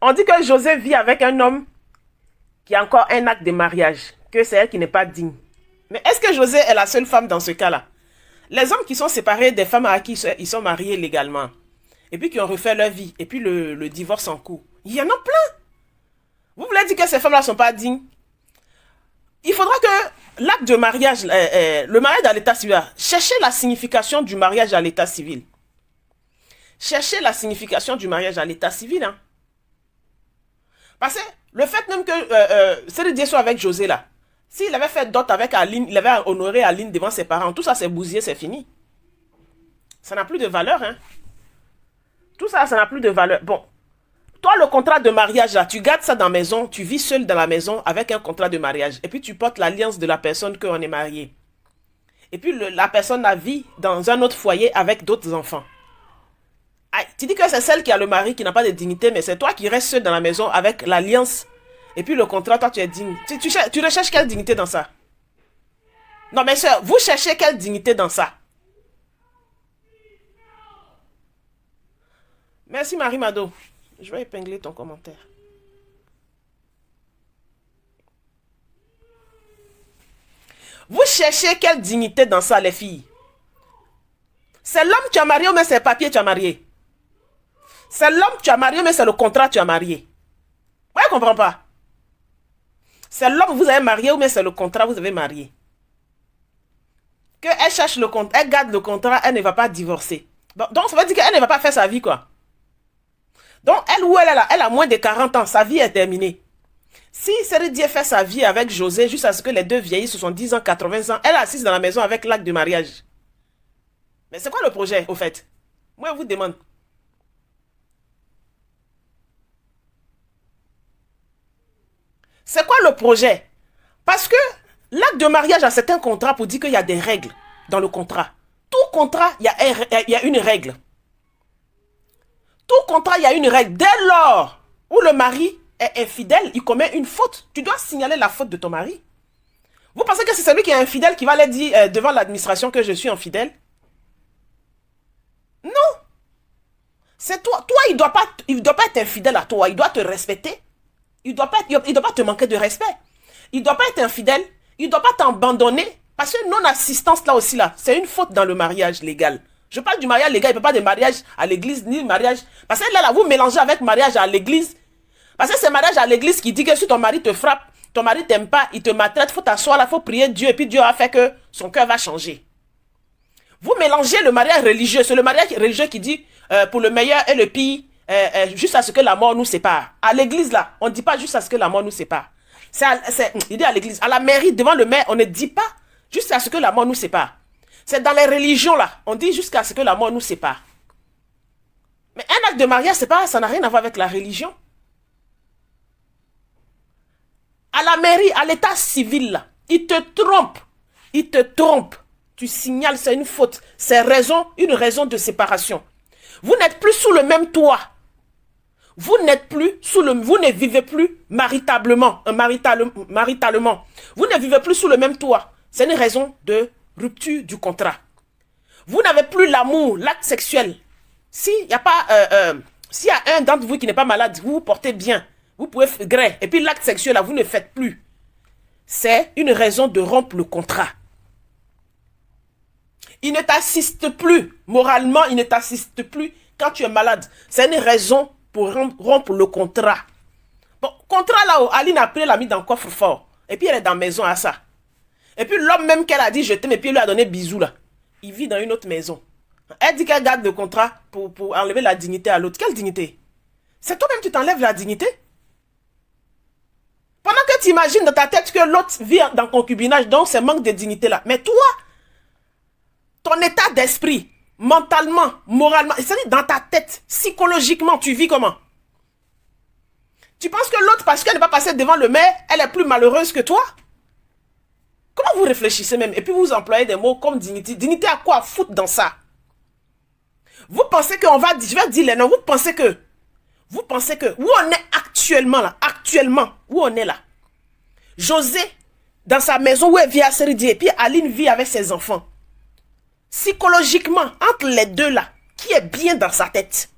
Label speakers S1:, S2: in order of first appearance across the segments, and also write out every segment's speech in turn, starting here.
S1: On dit que José vit avec un homme qui a encore un acte de mariage, que c'est elle qui n'est pas digne. Mais est-ce que José est la seule femme dans ce cas-là? Les hommes qui sont séparés des femmes à qui ils sont mariés légalement, et puis qui ont refait leur vie, et puis le divorce en cours, il y en a plein. Vous voulez dire que ces femmes-là ne sont pas dignes? Il faudra que l'acte de mariage, le mariage à l'état civil, cherchez la signification du mariage à l'état civil. Cherchez la signification du mariage à l'état civil. Hein. Parce que le fait même que Série soit avec José là, s'il avait fait dot avec Aline, il avait honoré Aline devant ses parents, tout ça c'est bousillé, c'est fini. Ça n'a plus de valeur. Hein. Tout ça, ça n'a plus de valeur. Bon, toi le contrat de mariage là, tu gardes ça dans la maison, tu vis seul dans la maison avec un contrat de mariage. Et puis tu portes l'alliance de la personne qu'on est marié. Et puis la personne la vit dans un autre foyer avec d'autres enfants. Ah, tu dis que c'est celle qui a le mari qui n'a pas de dignité, mais c'est toi qui restes seul dans la maison avec l'alliance. Et puis le contrat, toi tu es digne. Tu recherches quelle dignité dans ça? Non mais soeur, vous cherchez quelle dignité dans ça? Merci Marie Mado. Je vais épingler ton commentaire. Vous cherchez quelle dignité dans ça, les filles? C'est l'homme que tu as marié ou mais c'est le papier que tu as marié? C'est l'homme que tu as marié ou mais c'est le contrat que tu as marié? Ouais, je ne comprends pas. C'est l'homme que vous avez marié ou mais c'est le contrat que vous avez marié? Qu'elle cherche le contrat, elle garde le contrat, elle ne va pas divorcer. Donc ça veut dire qu'elle ne va pas faire sa vie, quoi. Donc elle ou elle a moins de 40 ans, sa vie est terminée. Si Sérédier fait sa vie avec José jusqu'à ce que les deux vieillissent 70 ans, 80 ans, elle est assise dans la maison avec l'acte de mariage. Mais c'est quoi le projet, au fait? Moi, je vous demande. C'est quoi le projet? Parce que l'acte de mariage, c'est un contrat pour dire qu'il y a des règles dans le contrat. Tout contrat, il y a une règle. Tout contrat, il y a une règle. Dès lors où le mari est infidèle, il commet une faute. Tu dois signaler la faute de ton mari. Vous pensez que c'est celui qui est infidèle qui va aller dire devant l'administration que je suis infidèle? Non. C'est toi. Toi, il ne doit pas être infidèle à toi. Il doit te respecter. Il ne doit pas te manquer de respect. Il ne doit pas être infidèle. Il ne doit pas t'abandonner. Parce que non-assistance, là aussi, là, c'est une faute dans le mariage légal. Je parle du mariage légal, il ne peut pas de mariage à l'église, ni de mariage... Parce que là, vous mélangez avec mariage à l'église. Parce que c'est mariage à l'église qui dit que si ton mari te frappe, ton mari t'aime pas, il te maltraite, il faut t'asseoir là, il faut prier Dieu, et puis Dieu a fait que son cœur va changer. Vous mélangez le mariage religieux. C'est le mariage religieux qui dit pour le meilleur et le pire, juste à ce que la mort nous sépare. À l'église, là, on ne dit pas juste à ce que la mort nous sépare. Il dit à l'église, à la mairie, devant le maire, on ne dit pas jusqu'à ce que la mort nous sépare. C'est dans les religions, là, on dit jusqu'à ce que la mort nous sépare. Mais un acte de mariage, ça n'a rien à voir avec la religion. À la mairie, à l'état civil, là, il te trompe. Il te trompe. Tu signales, c'est une faute. C'est une raison de séparation. Vous n'êtes plus sous le même toit. Vous ne vivez plus maritalement. Vous ne vivez plus sous le même toit. C'est une raison de rupture du contrat. Vous n'avez plus l'amour, l'acte sexuel. S'il y a un d'entre vous qui n'est pas malade, vous vous portez bien. Vous pouvez gré. Et puis l'acte sexuel, là, vous ne faites plus. C'est une raison de rompre le contrat. Il ne t'assiste plus. Moralement, il ne t'assiste plus quand tu es malade. C'est une raison pour rompre le contrat. Bon, contrat là-haut, Aline après l'a mis dans le coffre fort. Et puis elle est dans la maison à ça. Et puis l'homme même qu'elle a dit je t'aime et puis elle lui a donné bisous là. Il vit dans une autre maison. Elle dit qu'elle garde le contrat pour enlever la dignité à l'autre. Quelle dignité? C'est toi-même qui t'enlèves la dignité? Pendant que tu imagines dans ta tête que l'autre vit dans concubinage, donc c'est manque de dignité là. Mais toi, ton état d'esprit, mentalement, moralement, c'est-à-dire dans ta tête, psychologiquement, tu vis comment? Tu penses que l'autre, parce qu'elle n'est pas passée devant le maire, elle est plus malheureuse que toi? Comment vous réfléchissez même? Et puis vous employez des mots comme dignité. Dignité à quoi foutre dans ça? Vous pensez qu'on va... Je vais dire les noms. Vous pensez que... Où on est actuellement là? Actuellement, où on est là? José, dans sa maison où elle vit à Sérédier, et puis Aline vit avec ses enfants. Psychologiquement, entre les deux là, qui est bien dans sa tête?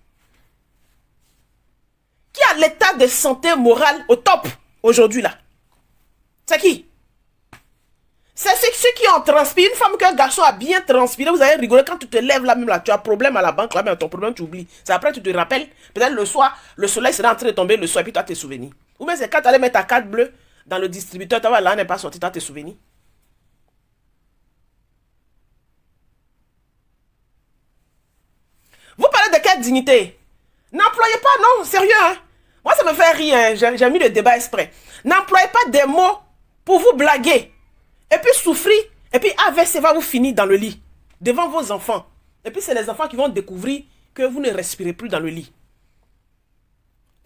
S1: Qui a l'état de santé morale au top aujourd'hui là? C'est qui? C'est ceux qui ont transpiré. Une femme qu'un garçon a bien transpiré, vous avez rigolé. Quand tu te lèves là même là, tu as un problème à la banque là, mais ton problème tu oublies. C'est après tu te rappelles. Peut-être le soir, le soleil sera en train de tomber le soir et puis tu as tes souvenirs. Ou bien c'est quand tu allais mettre ta carte bleue dans le distributeur, tu vois là n'est pas sorti, tu as tes souvenirs. Vous parlez de quelle dignité? N'employez pas, non, sérieux, hein. Moi, ça me fait rire, hein. J'ai mis le débat exprès. N'employez pas des mots pour vous blaguer. Et puis souffrir. Et puis AVC va vous finir dans le lit. Devant vos enfants. Et puis c'est les enfants qui vont découvrir que vous ne respirez plus dans le lit.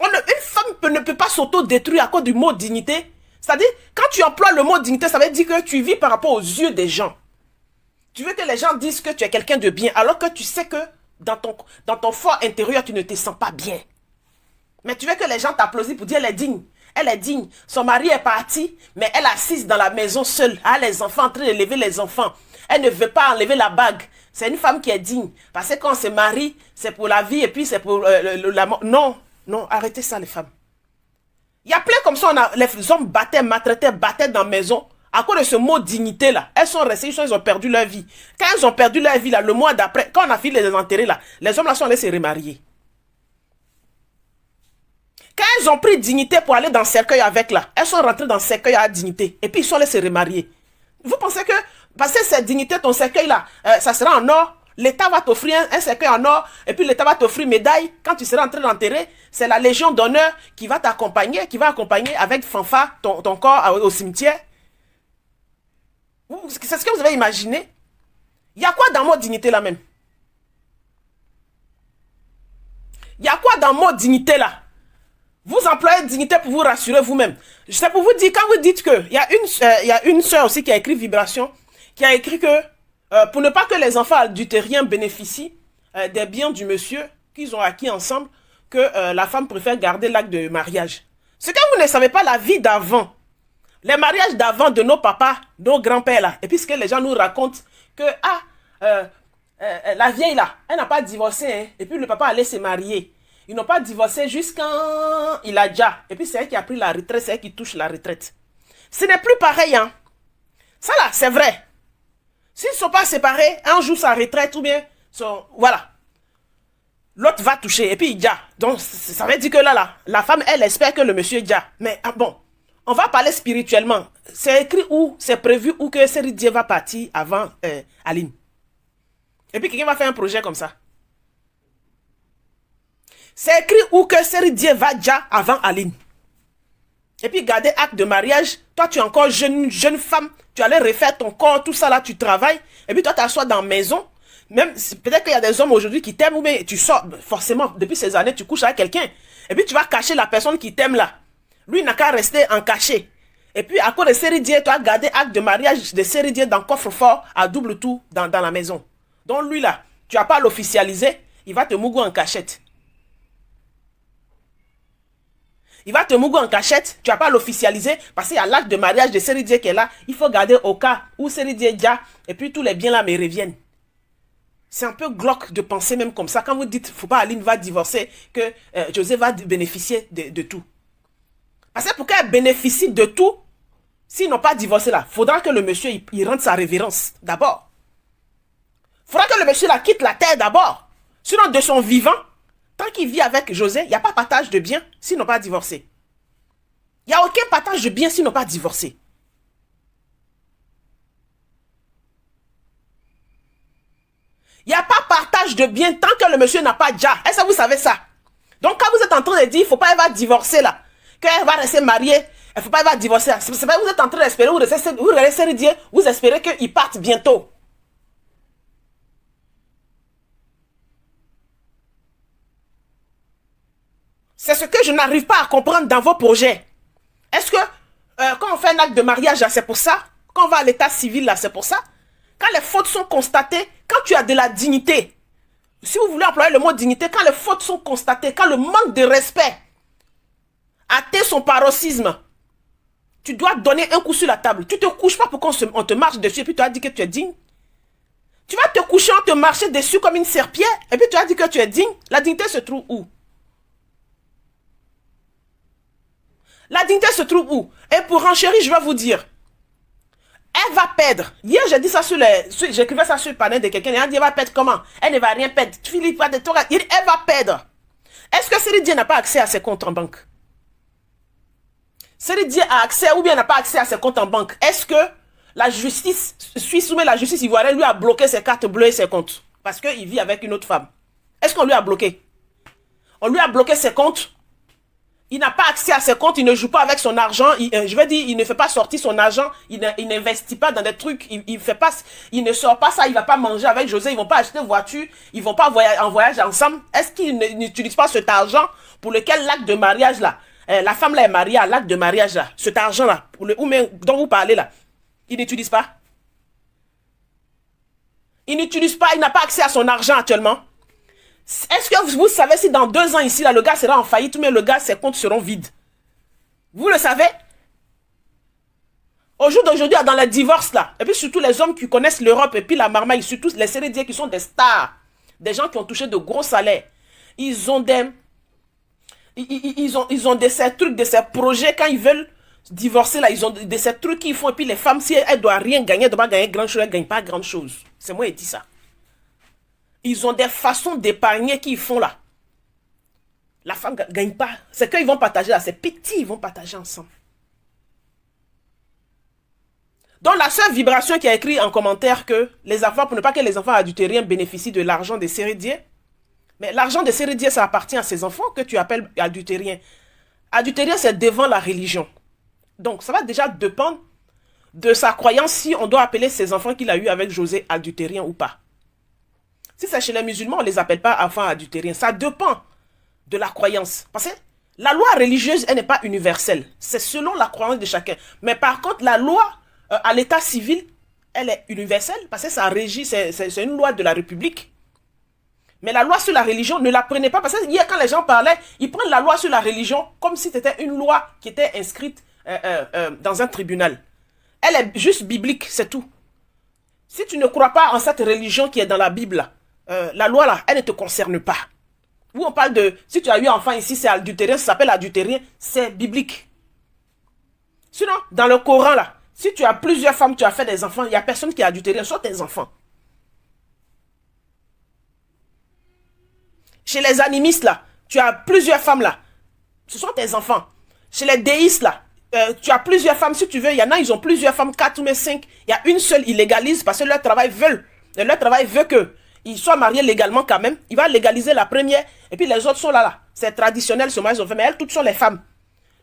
S1: Une femme ne peut pas s'auto-détruire à cause du mot dignité. C'est-à-dire, quand tu emploies le mot dignité, ça veut dire que tu vis par rapport aux yeux des gens. Tu veux que les gens disent que tu es quelqu'un de bien, alors que tu sais que dans ton fort intérieur, tu ne te sens pas bien. Mais tu veux que les gens t'applaudissent pour dire elle est digne. Elle est digne. Son mari est parti, mais elle est assise dans la maison seule. Elle a les enfants en train d'élever les enfants. Elle ne veut pas enlever la bague. C'est une femme qui est digne. Parce que quand on se marie, c'est pour la vie et puis c'est pour la mort. Non, non, arrêtez ça les femmes. Il y a plein comme ça, les hommes battaient, maltraitaient, battaient dans la maison. À cause de ce mot dignité là, elles sont restées, ils ont perdu leur vie. Quand elles ont perdu leur vie là, le mois d'après, quand on a fini de les enterrer là, les hommes là sont allés se remarier. Quand elles ont pris dignité pour aller dans le cercueil avec là, elles sont rentrées dans le cercueil à dignité. Et puis ils sont allés se remarier. Vous pensez que, parce que cette dignité, ton cercueil là, ça sera en or. L'État va t'offrir un cercueil en or, et puis l'État va t'offrir une médaille. Quand tu seras en train d'enterrer, c'est la Légion d'honneur qui va t'accompagner, qui va accompagner avec fanfare ton corps au cimetière. C'est ce que vous avez imaginé? Il y a quoi dans le mot dignité là même? Il y a quoi dans le mot dignité là? Vous employez dignité pour vous rassurer vous-même. C'est pour vous dire, quand vous dites que, il y a une sœur aussi qui a écrit Vibration, qui a écrit que, pour ne pas que les enfants adultériens bénéficient des biens du monsieur qu'ils ont acquis ensemble, que la femme préfère garder l'acte de mariage. C'est que vous ne savez pas la vie d'avant. Les mariages d'avant de nos papas, nos grands-pères là, et puis ce que les gens nous racontent, que la vieille là, elle n'a pas divorcé, hein, et puis le papa allait se marier. Ils n'ont pas divorcé jusqu'à il a déjà. Et puis c'est elle qui a pris la retraite, c'est elle qui touche la retraite. Ce n'est plus pareil, hein. Ça là, c'est vrai. S'ils ne sont pas séparés, un jour sa retraite ou bien, voilà. L'autre va toucher, et puis il déjà. Donc ça veut dire que là, la femme, elle espère que le monsieur déjà. Mais bon. On va parler spirituellement. C'est écrit où, c'est prévu où que Série Dieu va partir avant Aline. Et puis quelqu'un va faire un projet comme ça. C'est écrit où que Série Dieu va déjà avant Aline. Et puis garder acte de mariage. Toi, tu es encore jeune femme. Tu allais refaire ton corps, tout ça là, tu travailles. Et puis toi, tu t'assois dans la maison. Même peut-être qu'il y a des hommes aujourd'hui qui t'aiment, ou bien tu sors, forcément, depuis ces années, tu couches avec quelqu'un. Et puis tu vas cacher la personne qui t'aime là. Lui n'a qu'à rester en cachet. Et puis, à cause de Série Dieu, tu as gardé acte de mariage de Série Dieu dans le coffre-fort à double tour dans la maison. Donc, lui là, tu n'as pas à l'officialiser, il va te mougou en cachette. Il va te mougou en cachette, tu n'as pas à l'officialiser parce qu'il y a l'acte de mariage de Série Dieu qui est là. Il faut garder au cas où Série Dieu est déjà, et puis tous les biens là me reviennent. C'est un peu glauque de penser même comme ça. Quand vous dites, faut pas Aline va divorcer, que José va bénéficier de tout. Parce que pour qu'elle bénéficie de tout, s'ils n'ont pas divorcé là, il faudra que le monsieur il rende sa révérence d'abord. Il faudra que le monsieur là quitte la terre d'abord. Sinon, de son vivant, tant qu'il vit avec José, il n'y a pas partage de biens s'ils n'ont pas divorcé. Il n'y a aucun partage de biens s'ils n'ont pas divorcé. Il n'y a pas partage de biens tant que le monsieur n'a pas déjà. Est-ce que vous savez ça? Donc quand vous êtes en train de dire, il ne faut pas, elle va divorcer là. Qu'elle va rester mariée, il ne faut pas, elle va divorcer. C'est pas que vous êtes en train d'espérer, vous restez Dieu, vous espérez qu'il parte bientôt. C'est ce que je n'arrive pas à comprendre dans vos projets. Est-ce que quand on fait un acte de mariage, c'est pour ça? Quand on va à l'état civil, là, c'est pour ça? Quand les fautes sont constatées, quand tu as de la dignité, si vous voulez employer le mot dignité, quand les fautes sont constatées, quand le manque de respect atteint son paroxysme, tu dois donner un coup sur la table. Tu ne te couches pas pour qu'on te marche dessus et puis tu as dit que tu es digne. Tu vas te coucher, on te marcher dessus comme une serpillère et puis tu as dit que tu es digne. La dignité se trouve où? La dignité se trouve où? Et pour renchérir, je vais vous dire, elle va perdre. Hier, j'ai dit ça j'écrivais ça sur le panel de quelqu'un. Elle dit, elle va perdre comment? Elle ne va rien perdre. Philippe, elle va perdre. Est-ce que Céline Dion n'a pas accès à ses comptes en banque? Céline Dion a accès ou bien n'a pas accès à ses comptes en banque? Est-ce que la justice suisse ou bien la justice ivoirienne lui a bloqué ses cartes bleues et ses comptes? Parce qu'il vit avec une autre femme. Est-ce qu'on lui a bloqué? On lui a bloqué ses comptes. Il n'a pas accès à ses comptes, il ne joue pas avec son argent, je veux dire, il ne fait pas sortir son argent, il n'investit pas dans des trucs, il ne sort pas ça, il ne va pas manger avec José, ils ne vont pas acheter une voiture, ils ne vont pas en voyage ensemble. Est-ce qu'il n'utilise pas cet argent pour lequel l'acte de mariage là, la femme là est mariée à l'acte de mariage là, cet argent là, dont vous parlez là, il n'utilise pas? Il n'utilise pas, il n'a pas accès à son argent actuellement. Est-ce que vous savez si dans 2 ans ici, là, le gars sera en faillite ou bien le gars, ses comptes seront vides? Vous le savez? Au jour d'aujourd'hui, dans les divorces là, et puis surtout les hommes qui connaissent l'Europe et puis la marmaille, surtout les Sérédiens qui sont des stars, des gens qui ont touché de gros salaires, ils ont ces trucs, de ces projets quand ils veulent divorcer là, ils ont de ces trucs qu'ils font et puis les femmes, si elles ne doivent rien gagner, elles ne doivent pas gagner grand chose, elles ne gagnent pas grand chose. C'est moi qui dis ça. Ils ont des façons d'épargner qu'ils font là. La femme ne gagne pas. C'est qu'ils vont partager là. C'est petit, ils vont partager ensemble. Donc la seule vibration qui a écrit en commentaire que les enfants, pour ne pas que les enfants adultériens bénéficient de l'argent des Sérédiens, mais l'argent des Sérédiens, ça appartient à ces enfants que tu appelles adultériens. Adultérien, c'est devant la religion. Donc ça va déjà dépendre de sa croyance si on doit appeler ces enfants qu'il a eu avec José adultériens ou pas. Si c'est chez les musulmans, on ne les appelle pas enfants adultériens. Ça dépend de la croyance. Parce que la loi religieuse, elle n'est pas universelle. C'est selon la croyance de chacun. Mais par contre, la loi à l'état civil, elle est universelle. Parce que ça régit, c'est une loi de la République. Mais la loi sur la religion, ne la prenez pas. Parce que hier, quand les gens parlaient, ils prennent la loi sur la religion comme si c'était une loi qui était inscrite dans un tribunal. Elle est juste biblique, c'est tout. Si tu ne crois pas en cette religion qui est dans la Bible, là, la loi là, elle ne te concerne pas. Où on parle de, si tu as eu enfant ici, c'est adultérien, ça s'appelle adultérien, c'est biblique. Sinon, dans le Coran là, si tu as plusieurs femmes, tu as fait des enfants, il n'y a personne qui est adultérien, soit tes enfants. Chez les animistes là, tu as plusieurs femmes là, ce sont tes enfants. Chez les déistes là, tu as plusieurs femmes, si tu veux, il y en a, ils ont plusieurs femmes, 4 ou 5, il y a une seule, ils légalisent parce que leur travail veut que ils soient mariés légalement quand même. Il va légaliser la première. Et puis les autres sont là. C'est traditionnel ce mariage. Mais elles toutes sont les femmes.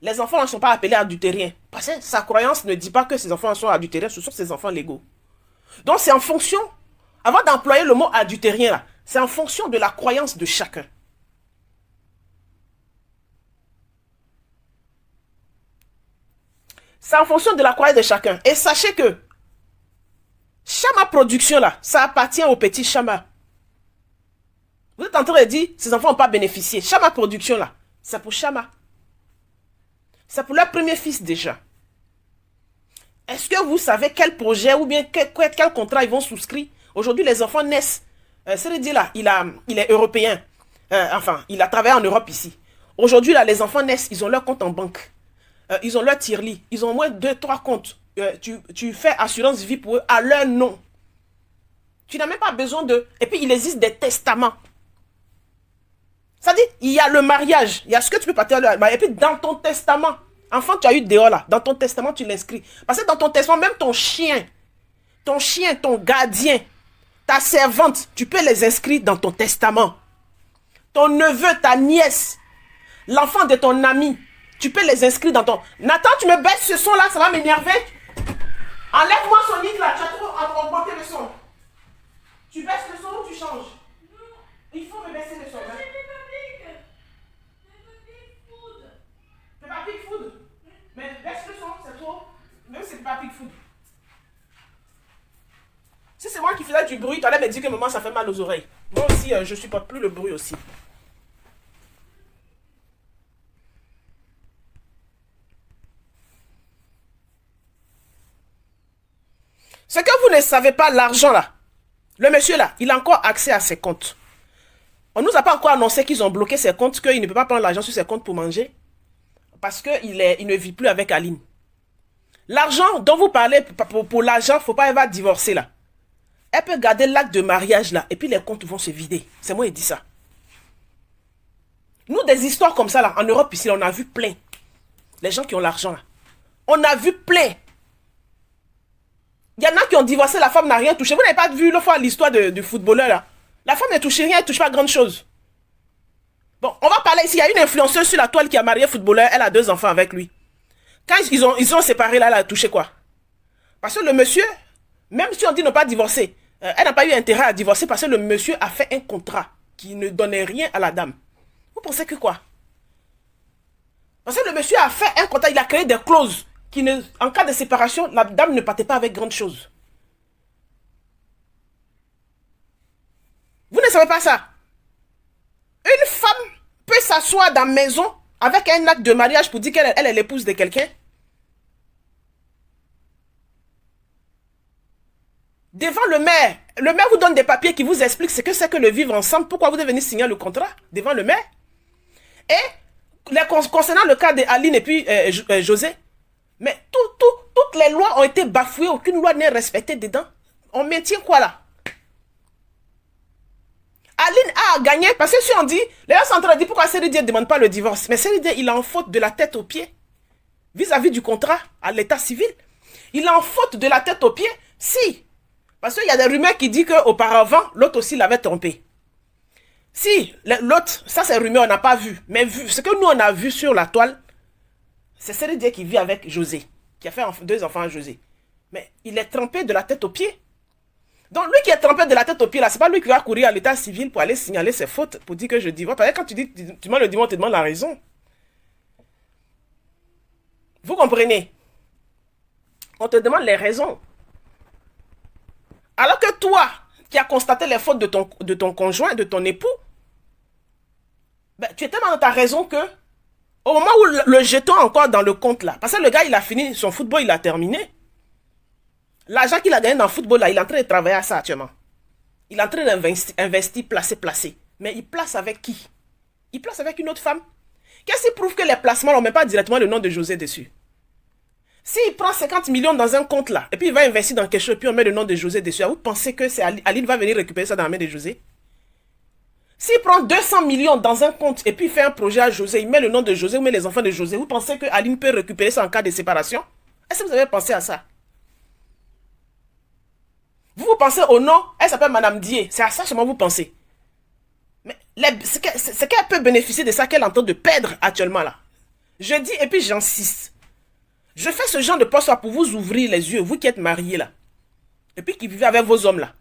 S1: Les enfants ne sont pas appelés adultériens. Parce que sa croyance ne dit pas que ces enfants sont adultériens. Ce sont ses enfants légaux. Donc c'est en fonction. Avant d'employer le mot adultérien là, c'est en fonction de la croyance de chacun. C'est en fonction de la croyance de chacun. Et sachez que Chama Production, là, ça appartient au petit Chama. Vous êtes en train de dire, ces enfants n'ont pas bénéficié. Chama Production, là, c'est pour Chama. C'est pour leur premier fils déjà. Est-ce que vous savez quel projet ou bien quel contrat ils vont souscrire? Aujourd'hui, les enfants naissent. C'est-à-dire là, il est européen. Enfin, il a travaillé en Europe ici. Aujourd'hui, là, les enfants naissent, ils ont leur compte en banque. Ils ont leur tireli. Ils ont au moins 2-3 comptes. Tu fais assurance vie pour eux à leur nom. Tu n'as même pas besoin de... Et puis, il existe des testaments. Ça dit, il y a le mariage. Il y a ce que tu peux partager. Et puis, dans ton testament, enfant, tu as eu dehors là. Dans ton testament, tu l'inscris. Parce que dans ton testament, même ton chien, ton gardien, ta servante, tu peux les inscrire dans ton testament. Ton neveu, ta nièce, l'enfant de ton ami, tu peux les inscrire dans ton... Nathan, tu me baisses ce son là, ça va m'énerver. Enlève-moi son lit là, tu as trop augmenté le son. Tu baisses le son ou tu changes? Il faut me baisser le son. Hein? C'est pas Pig Food. Mais baisse le son, c'est trop. Même si c'est pas Pig Food. Si c'est moi qui faisais du bruit, tu allais me dire que maman ça fait mal aux oreilles. Moi aussi, je supporte plus le bruit aussi. Ce que vous ne savez pas, l'argent là, le monsieur là, il a encore accès à ses comptes. On ne nous a pas encore annoncé qu'ils ont bloqué ses comptes, qu'il ne peut pas prendre l'argent sur ses comptes pour manger. parce qu'il ne vit plus avec Aline. L'argent dont vous parlez, pour l'argent, il ne faut pas, elle va divorcer là. Elle peut garder l'acte de mariage là, et puis les comptes vont se vider. C'est moi qui dis ça. Nous, des histoires comme ça là, en Europe ici, on a vu plein. Les gens qui ont l'argent là. On a vu plein. Il y en a qui ont divorcé, la femme n'a rien touché. Vous n'avez pas vu l'histoire du footballeur là. La femme ne touche rien, elle ne touche pas grande chose. Bon, on va parler ici. Il y a une influenceuse sur la toile qui a marié un footballeur. Elle a 2 enfants avec lui. Quand ils ont séparé là, elle a touché quoi? Parce que le monsieur, même si on dit ne pas divorcer, elle n'a pas eu intérêt à divorcer parce que le monsieur a fait un contrat qui ne donnait rien à la dame. Vous pensez que quoi? Parce que le monsieur a fait un contrat, il a créé des clauses qui ne, en cas de séparation, la dame ne partait pas avec grande chose. Vous ne savez pas ça? Une femme peut s'asseoir dans la maison avec un acte de mariage pour dire qu'elle est l'épouse de quelqu'un. Devant le maire vous donne des papiers qui vous expliquent ce que c'est que le vivre ensemble, pourquoi vous devez venir signer le contrat devant le maire. Et concernant le cas d'Aline et puis José, mais toutes les lois ont été bafouées, aucune loi n'est respectée dedans. On maintient quoi là? Aline a gagné, parce que si on dit, les gens sont en train de dire pourquoi Séridie ne demande pas le divorce. Mais Séridie, il est en faute de la tête aux pieds. Vis-à-vis du contrat à l'état civil. Il est en faute de la tête aux pieds. Si. Parce qu'il y a des rumeurs qui disent qu'auparavant, l'autre aussi l'avait trompé. Si, l'autre, ça c'est rumeur, on n'a pas vu. Mais ce que nous on a vu sur la toile, c'est Séridie qui vit avec José. Qui a fait 2 enfants à José. Mais il est trempé de la tête aux pieds. Donc, lui qui est trempé de la tête aux pieds, là, c'est pas lui qui va courir à l'état civil pour aller signaler ses fautes, pour dire que je divorce. Parce que quand tu dis, tu demandes le divorce, on te demande la raison. Vous comprenez? On te demande les raisons. Alors que toi, qui as constaté les fautes de ton conjoint, de ton époux, ben, tu es tellement dans ta raison que, au moment où le jeton encore dans le compte là, parce que le gars, il a fini son football, il a terminé. L'argent qu'il a gagné dans le football, là, il est en train de travailler à ça actuellement. Il est en train d'investir, placer. Mais il place avec qui? Il place avec une autre femme. Qu'est-ce qui prouve que les placements n'ont même pas directement le nom de José dessus? S'il prend 50 millions dans un compte là, et puis il va investir dans quelque chose, et puis on met le nom de José dessus, vous pensez que Aline va venir récupérer ça dans la main de José? S'il prend 200 millions dans un compte, et puis il fait un projet à José, il met le nom de José, ou met les enfants de José, vous pensez que Aline peut récupérer ça en cas de séparation? Est-ce que vous avez pensé à ça? Vous pensez au nom, elle s'appelle Madame Dié. C'est à ça seulement vous pensez. Mais c'est qu'elle peut bénéficier de ça qu'elle est en train de perdre actuellement là. Je dis et puis j'insiste. Je fais ce genre de poste pour vous ouvrir les yeux, vous qui êtes mariés là. Et puis qui vivez avec vos hommes là.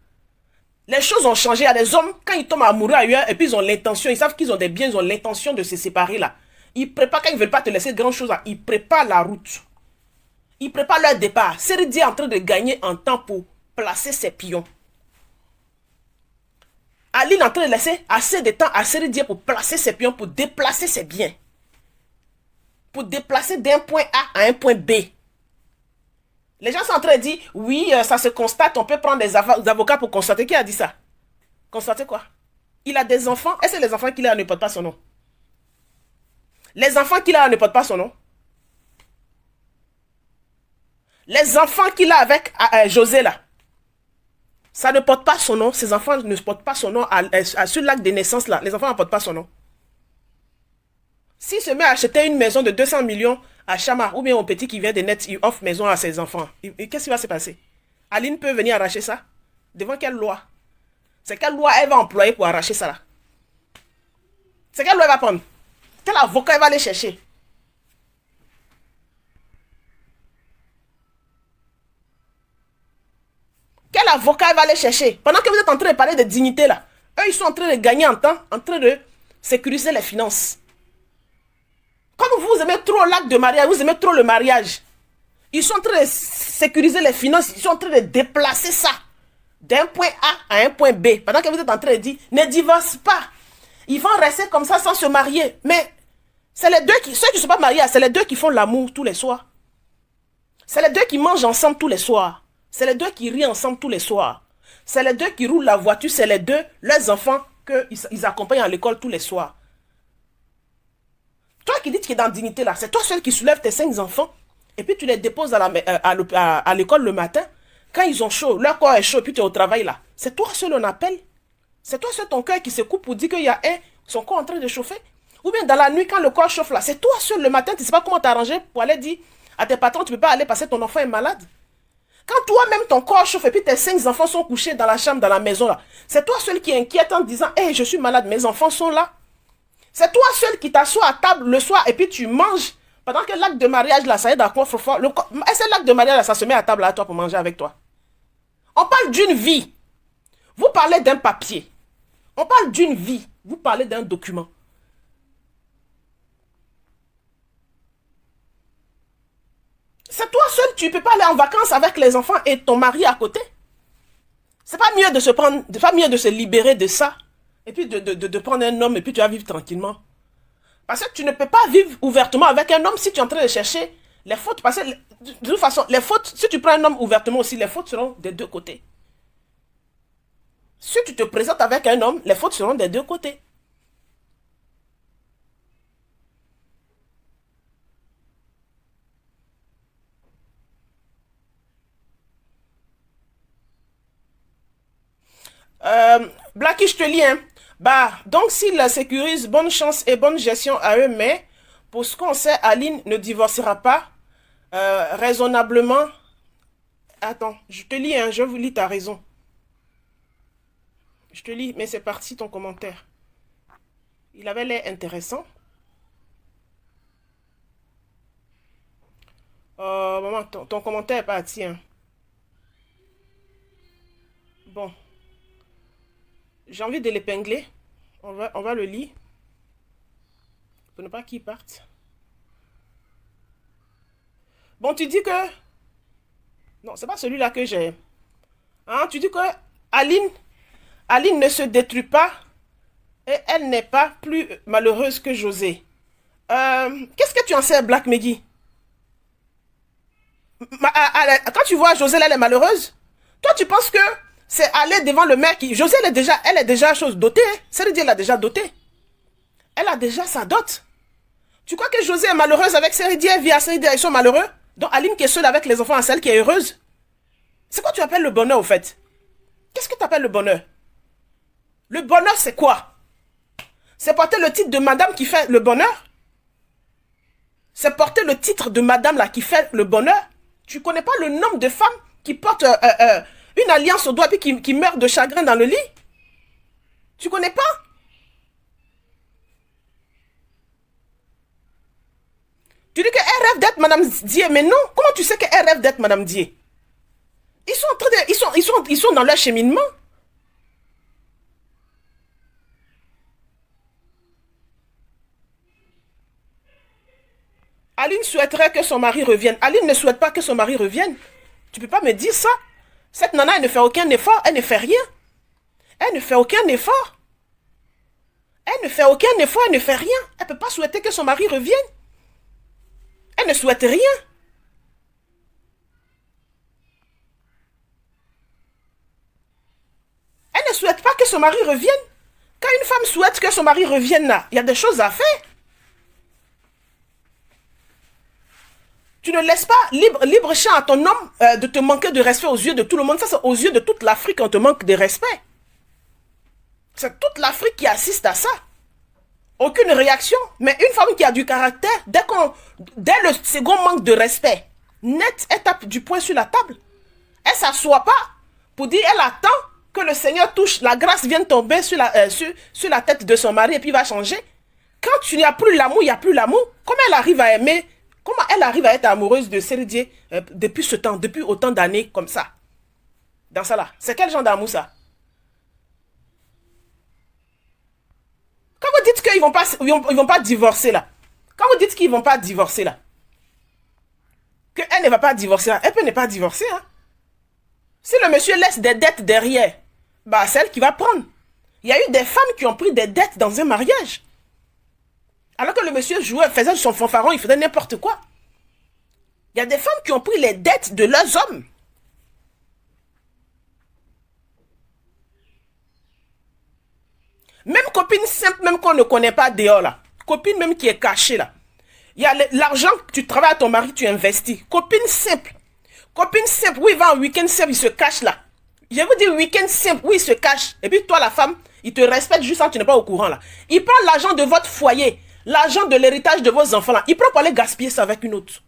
S1: Les choses ont changé. Il y a des hommes, quand ils tombent amoureux ailleurs, et puis ils ont l'intention, ils savent qu'ils ont des biens, ils ont l'intention de se séparer là. Ils préparent, quand ils ne veulent pas te laisser grand chose là, ils préparent la route. Ils préparent leur départ. Séridie est en train de gagner en temps pour placer ses pions. Aline est en train de laisser assez de temps à Séridie pour placer ses pions, pour déplacer ses biens. Pour déplacer d'un point A à un point B. Les gens sont en train de dire, oui, ça se constate, on peut prendre des avocats pour constater. Qui a dit ça? Constater quoi? Il a des enfants. Est-ce que les enfants qu'il a ne portent pas son nom? Les enfants qu'il a ne portent pas son nom? Les enfants qu'il a avec José là, ça ne porte pas son nom. Ces enfants ne portent pas son nom sur l'acte de naissance là. Les enfants ne portent pas son nom. S'il se met à acheter une maison de 200 millions à Chama, ou bien au petit qui vient de net, il offre maison à ses enfants. Qu'est-ce qui va se passer? Aline peut venir arracher ça? Devant quelle loi? C'est quelle loi elle va employer pour arracher ça là? C'est quelle loi elle va prendre? Quel avocat elle va aller chercher? Quel avocat elle va aller chercher? Pendant que vous êtes en train de parler de dignité là, eux ils sont en train de gagner en temps, en train de sécuriser les finances. Comme vous aimez trop l'acte de mariage, vous aimez trop le mariage, ils sont en train de sécuriser les finances, ils sont en train de déplacer ça d'un point A à un point B. Pendant que vous êtes en train de dire, ne divorce pas. Ils vont rester comme ça sans se marier. Mais c'est les deux ceux qui ne sont pas mariés, c'est les deux qui font l'amour tous les soirs. C'est les deux qui mangent ensemble tous les soirs. C'est les deux qui rient ensemble tous les soirs. C'est les deux qui roulent la voiture. C'est les deux, leurs enfants, qu'ils accompagnent à l'école tous les soirs. Toi qui dis que tu es dans la dignité là, c'est toi seul qui soulève tes 5 enfants et puis tu les déposes à l'école le matin. Quand ils ont chaud, leur corps est chaud et puis tu es au travail là. C'est toi seul on appelle. C'est toi seul ton cœur qui se coupe pour dire qu'il y a son corps en train de chauffer. Ou bien dans la nuit quand le corps chauffe là, c'est toi seul le matin, tu ne sais pas comment t'arranger pour aller dire à tes patrons, tu ne peux pas aller parce que ton enfant est malade. Quand toi-même ton corps chauffe et puis tes 5 enfants sont couchés dans la chambre, dans la maison là, c'est toi seul qui est inquiète en disant, hey, je suis malade, mes enfants sont là. C'est toi seul qui t'assois à table le soir et puis tu manges. Pendant que l'acte de mariage là, ça aide à quoi? Est-ce que l'acte de mariage là, ça se met à table à toi pour manger avec toi? On parle d'une vie. Vous parlez d'un papier. On parle d'une vie. Vous parlez d'un document. C'est toi seul, tu ne peux pas aller en vacances avec les enfants et ton mari à côté. C'est pas mieux de se prendre, c'est pas mieux de se libérer de ça. Et puis de prendre un homme et puis tu vas vivre tranquillement. Parce que tu ne peux pas vivre ouvertement avec un homme si tu es en train de chercher les fautes. Parce que de toute façon, les fautes, si tu prends un homme ouvertement aussi, les fautes seront des deux côtés. Si tu te présentes avec un homme, les fautes seront des deux côtés. Blacky, je te lis, hein. Bah, donc s'ils la sécurisent, bonne chance et bonne gestion à eux, mais pour ce qu'on sait, Aline ne divorcera pas raisonnablement. Attends, je te lis, hein, je vous lis, t'as raison. Je te lis, mais c'est parti ton commentaire. Il avait l'air intéressant. Maman, ton commentaire est parti, hein. Bon, j'ai envie de l'épingler. On va le lire pour ne pas qu'il parte. Bon, tu dis que... Non, c'est pas celui-là que j'ai. Hein, tu dis que Aline ne se détruit pas et elle n'est pas plus malheureuse que José. Qu'est-ce que tu en sais, Black Meggy? Quand tu vois José, elle est malheureuse. Toi, tu penses que c'est aller devant le maire qui... José, elle est déjà chose dotée. Ça veut dire qu'elle a déjà doté. Elle a déjà sa dot. Tu crois que José est malheureuse avec Seridia, elle vit à Seridia, ils sont malheureux? Donc Aline qui est seule avec les enfants, c'est elle qui est heureuse. C'est quoi tu appelles le bonheur au fait? Qu'est-ce que tu appelles le bonheur? Le bonheur c'est quoi? C'est porter le titre de madame qui fait le bonheur? C'est porter le titre de madame là qui fait le bonheur? Tu connais pas le nombre de femmes qui portent une alliance au doigt et qui meurent de chagrin dans le lit? Tu connais pas? Tu dis qu'elle rêve d'être Madame Dié, mais non. Comment tu sais qu'elle rêve d'être Madame Dié? Ils sont en train de, ils sont dans leur cheminement. Aline souhaiterait que son mari revienne. Aline ne souhaite pas que son mari revienne. Tu peux pas me dire ça. Cette nana, elle ne fait aucun effort. Elle ne fait rien. Elle ne fait aucun effort. Elle ne fait aucun effort. Elle ne fait rien. Elle ne peut pas souhaiter que son mari revienne. Elle ne souhaite rien. Elle ne souhaite pas que son mari revienne. Quand une femme souhaite que son mari revienne là, il y a des choses à faire. Tu ne laisses pas libre champ à ton homme de te manquer de respect aux yeux de tout le monde. Ça, c'est aux yeux de toute l'Afrique qu'on te manque de respect. C'est toute l'Afrique qui assiste à ça. Aucune réaction. Mais une femme qui a du caractère, dès le second manque de respect, net, elle tape du poing sur la table. Elle ne s'assoit pas pour dire, elle attend que le Seigneur touche, la grâce vienne tomber sur la tête de son mari et puis il va changer. Quand tu n'y as plus l'amour, il n'y a plus l'amour. Comment elle arrive à aimer? Comment elle arrive à être amoureuse de Seridier depuis ce temps, depuis autant d'années comme ça? Dans ça là. C'est quel genre d'amour ça? Quand vous dites qu'ils vont pas divorcer là, quand vous dites qu'ils vont pas divorcer là, qu'elle ne va pas divorcer là, elle peut ne pas divorcer. Hein. Si le monsieur laisse des dettes derrière, bah c'est elle qui va prendre. Il y a eu des femmes qui ont pris des dettes dans un mariage. Alors que le monsieur jouait, faisait son fanfaron, il faisait n'importe quoi. Il y a des femmes qui ont pris les dettes de leurs hommes. Même copine simple, même qu'on ne connaît pas dehors là. Copine même qui est cachée là. Il y a l'argent que tu travailles à ton mari, tu investis. Copine simple. Copine simple, où il va en week-end simple, il se cache là. Je vous dis week-end simple, où il se cache. Et puis toi, la femme, il te respecte juste quand tu n'es pas au courant là. Il prend l'argent de votre foyer, l'argent de l'héritage de vos enfants là. Il prend pour aller gaspiller ça avec une autre.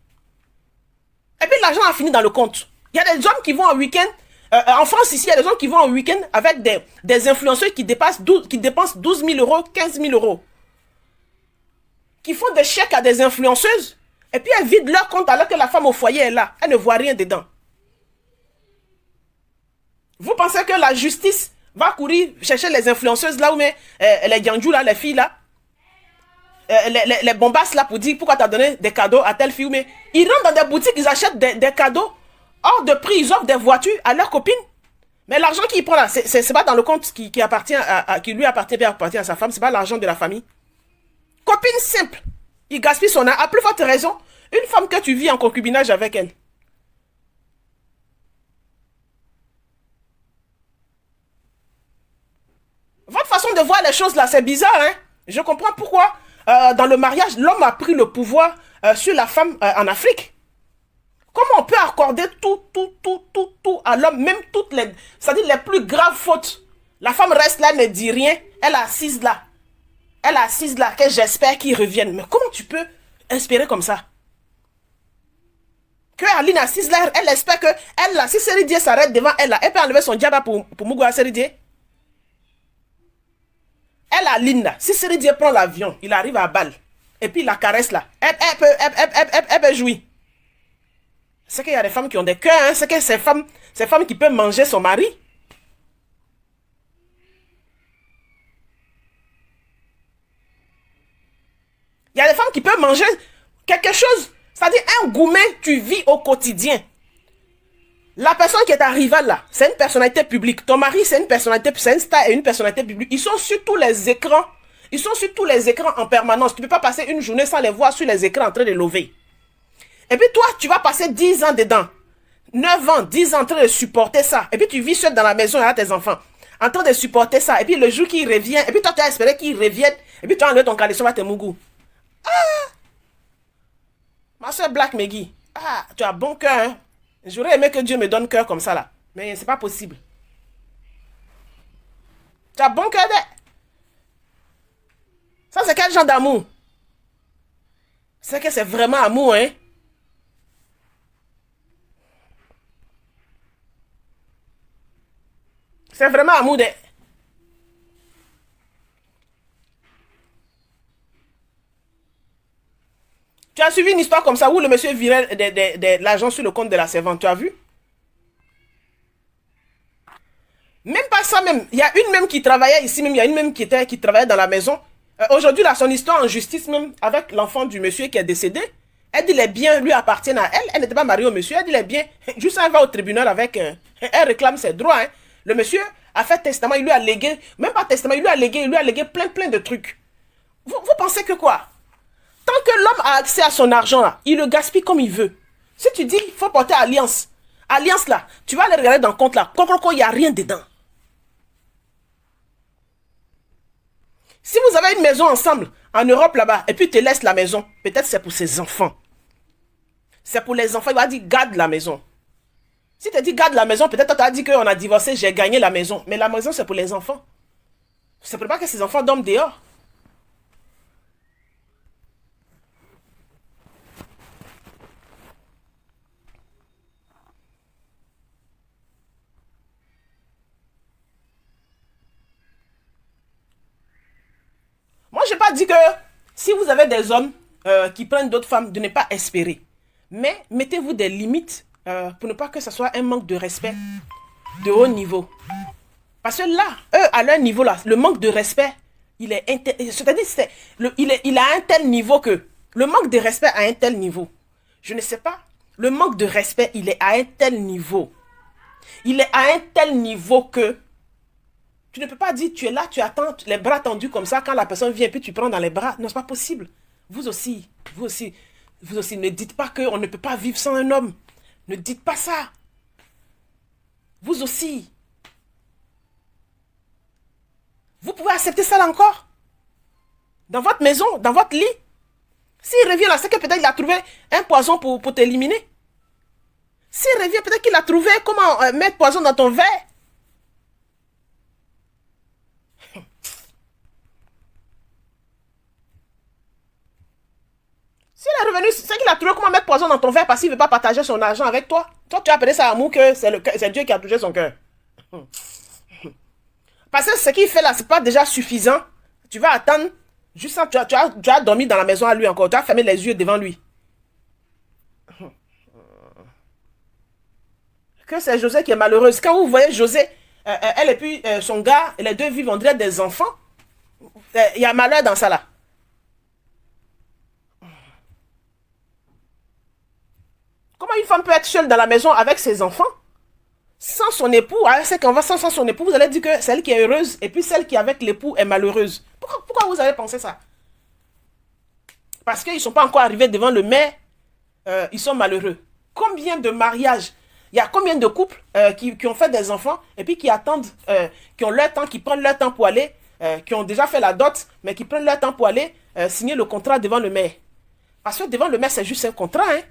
S1: Et puis l'argent a fini dans le compte. Il y a des hommes qui vont en week-end. En France, ici, il y a des hommes qui vont en week-end avec des influenceurs qui dépensent 12 000 euros, 15 000 euros. Qui font des chèques à des influenceuses. Et puis elles vident leur compte alors que la femme au foyer est là. Elle ne voit rien dedans. Vous pensez que la justice va courir chercher les influenceuses là où les Gandjou là, les filles là, les bombasses là pour dire pourquoi tu as donné des cadeaux à telle fille. Mais ils rentrent dans des boutiques, ils achètent des cadeaux hors de prix, ils offrent des voitures à leurs copines. Mais l'argent qu'il prend là, c'est pas dans le compte qui appartient qui lui appartient à sa femme, c'est pas l'argent de la famille. Copine simple, il gaspille son argent. À plus forte raison, une femme que tu vis en concubinage avec elle. Votre façon de voir les choses là, c'est bizarre, hein? Je comprends pourquoi, dans le mariage, l'homme a pris le pouvoir sur la femme en Afrique. Comment on peut accorder tout à l'homme, même toutes les, c'est-à-dire les plus graves fautes. La femme reste là, ne dit rien, elle est assise là. Elle est assise là, que j'espère qu'il revienne. Mais comment tu peux espérer comme ça? Que Aline est assise là, elle espère que, elle là, si Séridie s'arrête devant elle là, elle peut enlever son diable pour Mougoua Séridie. Elle, Aline, là, si Séridie prend l'avion, il arrive à Bâle, et puis il la caresse là, elle peut jouir. C'est qu'il y a des femmes qui ont des cœurs, hein? C'est que ces femmes qui peuvent manger son mari. Il y a des femmes qui peuvent manger quelque chose, c'est-à-dire un gourmet, tu vis au quotidien. La personne qui est ta rivale là, c'est une personnalité publique. Ton mari, c'est une personnalité, c'est une star et une personnalité publique. Ils sont sur tous les écrans. Ils sont sur tous les écrans en permanence. Tu ne peux pas passer une journée sans les voir sur les écrans en train de lever. Et puis toi, tu vas passer 10 ans dedans. 9 ans, 10 ans en train de supporter ça. Et puis tu vis seul dans la maison avec tes enfants. En train de supporter ça. Et puis le jour qu'il revient, et puis toi tu as espéré qu'il revienne. Et puis tu as enlevé ton caleçon à tes mougous. Ah! Ma soeur Black Meggy. Ah, tu as bon cœur, hein? J'aurais aimé que Dieu me donne cœur comme ça là. Mais c'est pas possible. Tu as bon cœur de... Ça c'est quel genre d'amour? C'est que c'est vraiment amour, hein? C'est vraiment amour de... Tu as suivi une histoire comme ça où le monsieur virait de l'argent sur le compte de la servante. Tu as vu? Même pas ça même. Il y a une même qui travaillait ici même. Il y a une même qui travaillait dans la maison. Aujourd'hui, là, son histoire en justice même avec l'enfant du monsieur qui est décédé. Elle dit les biens lui appartiennent à elle. Elle n'était pas mariée au monsieur. Elle dit les biens. Juste elle va au tribunal avec... elle réclame ses droits. Hein. Le monsieur a fait testament. Il lui a légué... Même pas testament. Il lui a légué plein de trucs. Vous pensez que quoi? Tant que l'homme a accès à son argent, là, il le gaspille comme il veut. Si tu dis, il faut porter alliance. Alliance, là, tu vas aller regarder dans le compte, là. Il n'y a rien dedans. Si vous avez une maison ensemble, en Europe, là-bas, et puis tu te laisses la maison, peut-être c'est pour ses enfants. C'est pour les enfants. Il va dire, garde la maison. Si tu dis, garde la maison, peut-être tu as dit qu'on a divorcé, j'ai gagné la maison. Mais la maison, c'est pour les enfants. C'est pour pas que ces enfants dorment dehors. Moi, je n'ai pas dit que si vous avez des hommes qui prennent d'autres femmes, de ne pas espérer. Mais mettez-vous des limites pour ne pas que ce soit un manque de respect de haut niveau. Parce que là, eux, à leur niveau, là, le manque de respect, il est... C'est-à-dire, il a un tel niveau que... Le manque de respect à un tel niveau. Je ne sais pas. Le manque de respect, il est à un tel niveau. Il est à un tel niveau que... Tu ne peux pas dire, tu es là, tu attends, les bras tendus comme ça, quand la personne vient, puis tu prends dans les bras. Non, c'est pas possible. Vous aussi, ne dites pas qu'on ne peut pas vivre sans un homme. Ne dites pas ça. Vous aussi. Vous pouvez accepter ça là encore? Dans votre maison, dans votre lit? S'il revient là, c'est que peut-être il a trouvé un poison pour t'éliminer. S'il revient, peut-être qu'il a trouvé comment mettre poison dans ton verre. S'il est revenu, c'est qu'il a trouvé comment mettre poison dans ton verre parce qu'il ne veut pas partager son argent avec toi. Toi, tu as appelé ça amour que c'est Dieu qui a touché son cœur. Parce que ce qu'il fait là, c'est pas déjà suffisant. Tu vas attendre. Juste ça, tu as dormi dans la maison à lui encore. Tu as fermé les yeux devant lui. Que c'est José qui est malheureuse. Quand vous voyez José, elle et puis son gars, les deux vivent, on dirait des enfants. Il y a malheur dans ça là. Comment une femme peut être seule dans la maison avec ses enfants sans son époux? C'est qu'on va sans son époux, vous allez dire que celle qui est heureuse et puis celle qui est avec l'époux est malheureuse. Pourquoi vous avez pensé ça? Parce qu'ils ne sont pas encore arrivés devant le maire, ils sont malheureux. Combien de mariages? Il y a combien de couples qui ont fait des enfants et puis qui attendent, qui ont leur temps, qui prennent leur temps pour aller, qui ont déjà fait la dot, mais qui prennent leur temps pour aller signer le contrat devant le maire. Parce que devant le maire, c'est juste un contrat. Hein?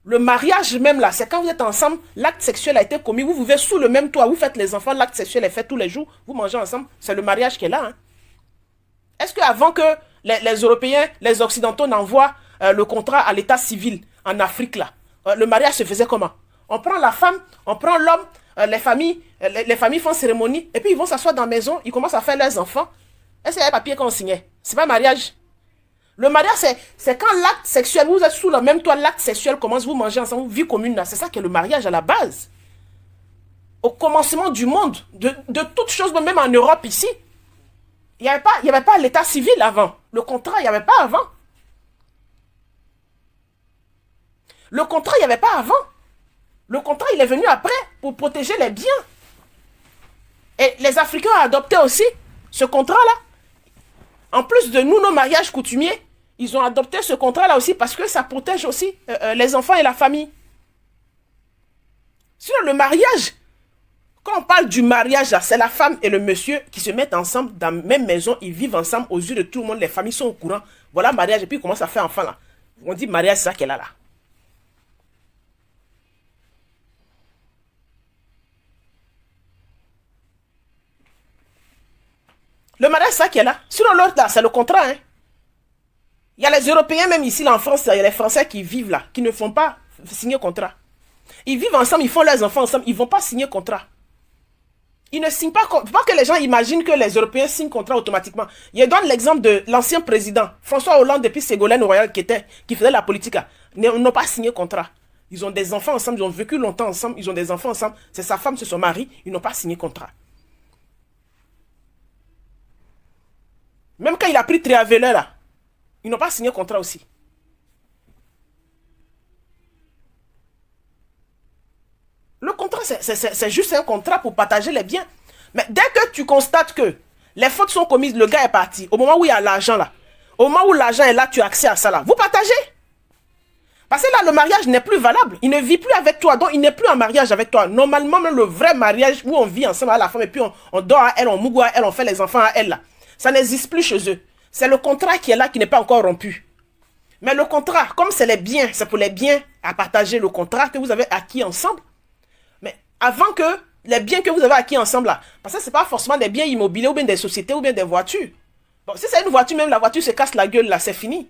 S1: Le mariage même là, c'est quand vous êtes ensemble, l'acte sexuel a été commis, vous vivez sous le même toit, vous faites les enfants, l'acte sexuel est fait tous les jours, vous mangez ensemble, c'est le mariage qui est là. Hein? Est-ce qu'avant que les Européens, les Occidentaux n'envoient le contrat à l'état civil en Afrique là, le mariage se faisait comment? On prend la femme, on prend l'homme, les familles font cérémonie, et puis ils vont s'asseoir dans la maison, ils commencent à faire leurs enfants. Est-ce qu'il y a un papier qu'on signait? C'est pas mariage. Le mariage, c'est quand l'acte sexuel, vous êtes sous le même toit, l'acte sexuel commence, vous mangez ensemble, vie commune là. C'est ça qui est le mariage à la base. Au commencement du monde, de toutes choses, même en Europe ici, il n'y avait pas l'état civil avant. Le contrat, il n'y avait pas avant. Le contrat, il n'y avait pas avant. Le contrat, il est venu après pour protéger les biens. Et les Africains ont adopté aussi ce contrat-là. En plus de nous, nos mariages coutumiers, ils ont adopté ce contrat-là aussi parce que ça protège aussi les enfants et la famille. Sinon, le mariage, quand on parle du mariage, c'est la femme et le monsieur qui se mettent ensemble dans la même maison, ils vivent ensemble aux yeux de tout le monde, les familles sont au courant. Voilà, mariage, et puis ils commencent à faire enfant là. On dit mariage, c'est ça qu'elle a là. Le mariage, c'est ça qui est là. Sinon, l'autre là, c'est le contrat. Hein. Il y a les Européens, même ici là, en France, il y a les Français qui vivent là, qui ne font pas signer contrat. Ils vivent ensemble, ils font leurs enfants ensemble, ils ne vont pas signer contrat. Ils ne signent pas. Pas que les gens imaginent que les Européens signent contrat automatiquement. Je donne l'exemple de l'ancien président, François Hollande, depuis Ségolène Royal, qui faisait la politique là. Ils n'ont pas signé contrat. Ils ont des enfants ensemble, ils ont vécu longtemps ensemble, ils ont des enfants ensemble. C'est sa femme, c'est son mari, ils n'ont pas signé contrat. Même quand il a pris Tréaveleur là, ils n'ont pas signé contrat aussi. Le contrat, c'est juste un contrat pour partager les biens. Mais dès que tu constates que les fautes sont commises, le gars est parti, au moment où il y a l'argent là, au moment où l'argent est là, tu as accès à ça là, vous partagez. Parce que là, le mariage n'est plus valable. Il ne vit plus avec toi, donc il n'est plus en mariage avec toi. Normalement, même le vrai mariage où on vit ensemble à la femme et puis on dort à elle, on mougue à elle, on fait les enfants à elle là. Ça n'existe plus chez eux. C'est le contrat qui est là, qui n'est pas encore rompu. Mais le contrat, comme c'est les biens, c'est pour les biens à partager le contrat que vous avez acquis ensemble. Mais avant que les biens que vous avez acquis ensemble là, parce que ce n'est pas forcément des biens immobiliers ou bien des sociétés ou bien des voitures. Bon, si c'est une voiture, même la voiture se casse la gueule là, c'est fini.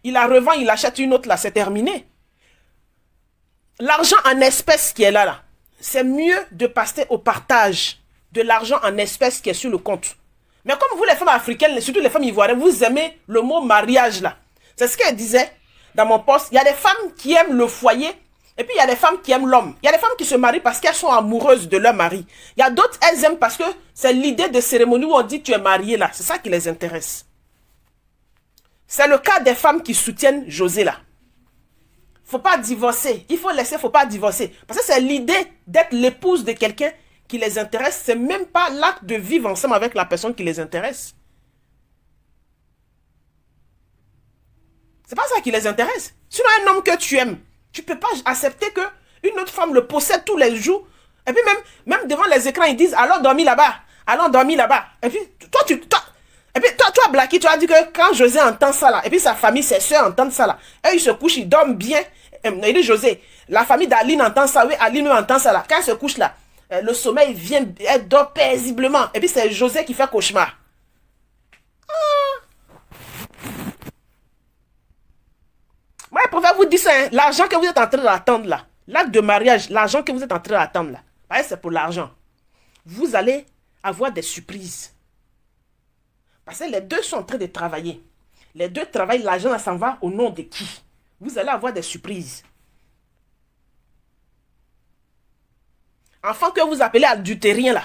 S1: Il la revend, il achète une autre là, c'est terminé. L'argent en espèces qui est là, c'est mieux de passer au partage de l'argent en espèces qui est sur le compte. Mais comme vous, les femmes africaines, surtout les femmes ivoiriennes, vous aimez le mot mariage là. C'est ce qu'elle disait dans mon poste. Il y a des femmes qui aiment le foyer et puis il y a des femmes qui aiment l'homme. Il y a des femmes qui se marient parce qu'elles sont amoureuses de leur mari. Il y a d'autres, elles aiment parce que c'est l'idée de cérémonie où on dit tu es marié là. C'est ça qui les intéresse. C'est le cas des femmes qui soutiennent José là. Faut pas divorcer. Il faut laisser, faut pas divorcer. Parce que c'est l'idée d'être l'épouse de quelqu'un qui les intéresse, c'est même pas l'acte de vivre ensemble avec la personne qui les intéresse. C'est pas ça qui les intéresse. Sinon, un homme que tu aimes, tu peux pas accepter que une autre femme le possède tous les jours. Et puis même devant les écrans, ils disent allons dormir là-bas, allons dormir là-bas. Et puis Et puis toi Blacky, tu as dit que quand José entend ça là, et puis sa famille, ses soeurs entendent ça là, eux ils se couchent, ils dorment bien. Il dit José, la famille d'Aline entend ça, oui, Aline entend ça là. Quand elle se couche là, le sommeil vient, elle dort paisiblement. Et puis c'est José qui fait cauchemar. Moi, je préfère vous dire ça, hein, l'argent que vous êtes en train d'attendre là, l'acte de mariage, l'argent que vous êtes en train d'attendre là, c'est pour l'argent. Vous allez avoir des surprises. Parce que les deux sont en train de travailler. Les deux travaillent, l'argent s'en va au nom de qui? Vous allez avoir des surprises. Enfants que vous appelez adultériens là,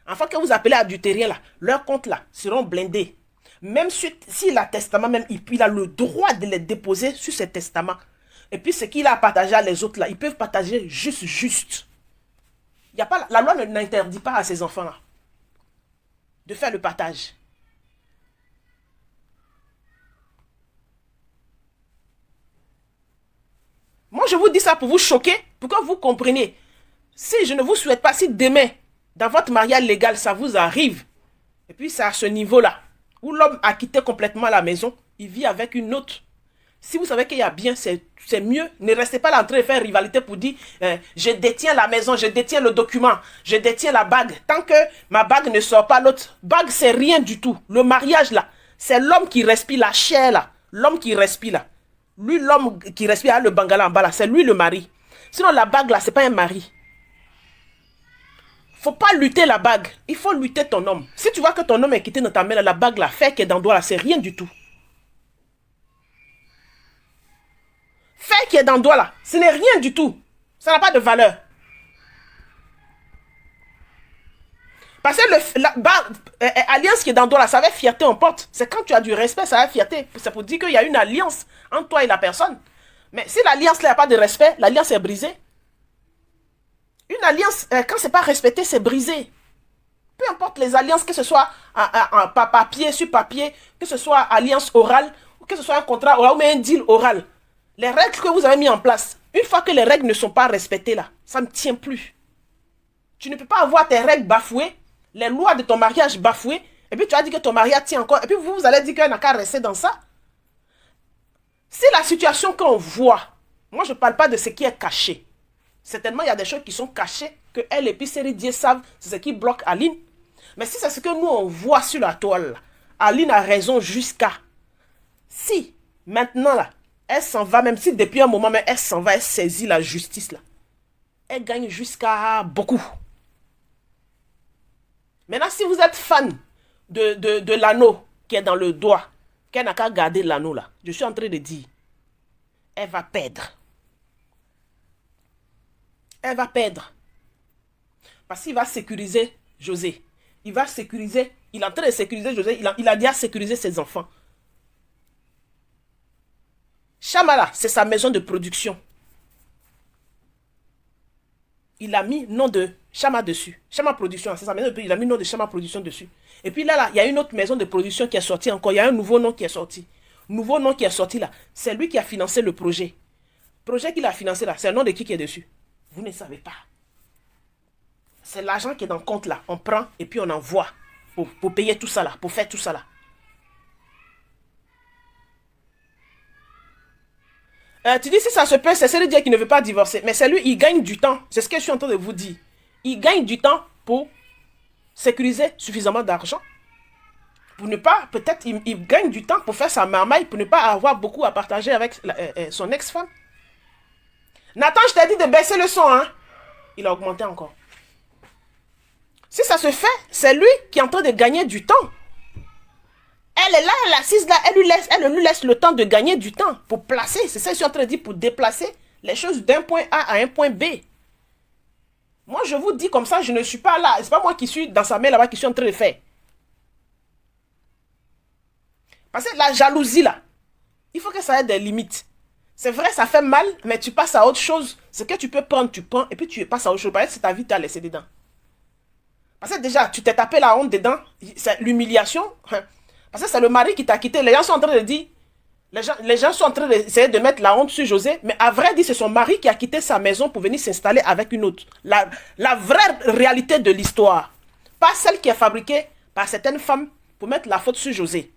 S1: enfants que vous appelez adultériens là, leurs comptes là seront blindés. Même s'il a testament, même il a le droit de les déposer sur ses testaments. Et puis ce qu'il a partagé à les autres là, ils peuvent partager juste. Il y a pas, la loi n'interdit pas à ces enfants là de faire le partage. Moi je vous dis ça pour vous choquer, pour que vous compreniez. Si je ne vous souhaite pas, si demain, dans votre mariage légal, ça vous arrive, et puis c'est à ce niveau-là, où l'homme a quitté complètement la maison, il vit avec une autre. Si vous savez qu'il y a bien, c'est mieux. Ne restez pas là en train de faire rivalité pour dire je détiens la maison, je détiens le document, je détiens la bague. Tant que ma bague ne sort pas, l'autre bague, c'est rien du tout. Le mariage là, c'est l'homme qui respire, la chair là, l'homme qui respire là. Lui, l'homme qui respire, le bangala en bas là, c'est lui le mari. Sinon, la bague là, c'est pas un mari. Faut pas lutter la bague, il faut lutter ton homme. Si tu vois que ton homme est quitté dans ta main, là, la bague là, fait qui est dans le doigt là, c'est rien du tout. Fait qui est dans le doigt là, ce n'est rien du tout. Ça n'a pas de valeur. Parce que l'alliance qui est dans le doigt là, ça va fierté en porte. C'est quand tu as du respect, ça va fierté. C'est pour dire qu'il y a une alliance entre toi et la personne. Mais si l'alliance là n'a pas de respect, l'alliance est brisée. Une alliance, quand c'est pas respecté, c'est brisé. Peu importe les alliances, que ce soit par papier, sur papier, que ce soit alliance orale, ou que ce soit un contrat oral ou un deal oral. Les règles que vous avez mis en place, une fois que les règles ne sont pas respectées là, ça ne tient plus. Tu ne peux pas avoir tes règles bafouées, les lois de ton mariage bafouées, et puis tu as dit que ton mariage tient encore, et puis vous allez dire qu'il n'a qu'à rester dans ça. Si la situation qu'on voit, moi je ne parle pas de ce qui est caché. Certainement, il y a des choses qui sont cachées, que elle et puis Série Dieu savent, c'est ce qui bloque Aline. Mais si c'est ce que nous, on voit sur la toile, Aline a raison jusqu'à... Si, maintenant, là, elle s'en va, même si depuis un moment, mais elle s'en va, elle saisit la justice, là. Elle gagne jusqu'à beaucoup. Maintenant, si vous êtes fan de l'anneau qui est dans le doigt, qu'elle n'a qu'à garder l'anneau, là, je suis en train de dire, elle va perdre. Elle va perdre. Parce qu'il va sécuriser José. Il va sécuriser, il est en train de sécuriser José, il a déjà sécurisé ses enfants. Chamala, c'est sa maison de production. Il a mis nom de Chama dessus. Chama Production, c'est sa maison de production. Il a mis nom de Chama Production dessus. Et puis là, il y a une autre maison de production qui est sortie encore. Il y a un nouveau nom qui est sorti. Nouveau nom qui est sorti là. C'est lui qui a financé le projet. Le projet qu'il a financé là, c'est le nom de qui est dessus? Vous ne savez pas. C'est l'argent qui est dans le compte là. On prend et puis on envoie pour payer tout ça là, pour faire tout ça là. Tu dis si ça se peut, c'est celui qui ne veut pas divorcer. Mais c'est lui, il gagne du temps. C'est ce que je suis en train de vous dire. Il gagne du temps pour sécuriser suffisamment d'argent. Pour ne pas, peut-être, il gagne du temps pour faire sa marmaille, pour ne pas avoir beaucoup à partager avec son ex-femme. Nathan, je t'ai dit de baisser le son, hein. Il a augmenté encore. Si ça se fait, c'est lui qui est en train de gagner du temps. Elle est là, elle est assise là, elle lui laisse le temps de gagner du temps pour placer. C'est ça que je suis en train de dire, pour déplacer les choses d'un point A à un point B. Moi, je vous dis comme ça, je ne suis pas là. C'est pas moi qui suis dans sa main là-bas qui suis en train de faire. Parce que la jalousie là, il faut que ça ait des limites. C'est vrai, ça fait mal, mais tu passes à autre chose. Ce que tu peux prendre, tu prends, et puis tu passes à autre chose. Parce que c'est ta vie, tu as laissé dedans. Parce que déjà, tu t'es tapé la honte dedans, c'est l'humiliation. Parce que c'est le mari qui t'a quitté. Les gens sont en train de dire, les gens sont en train d'essayer de mettre la honte sur José, mais à vrai dire, c'est son mari qui a quitté sa maison pour venir s'installer avec une autre. La vraie réalité de l'histoire. Pas celle qui est fabriquée par certaines femmes pour mettre la faute sur José.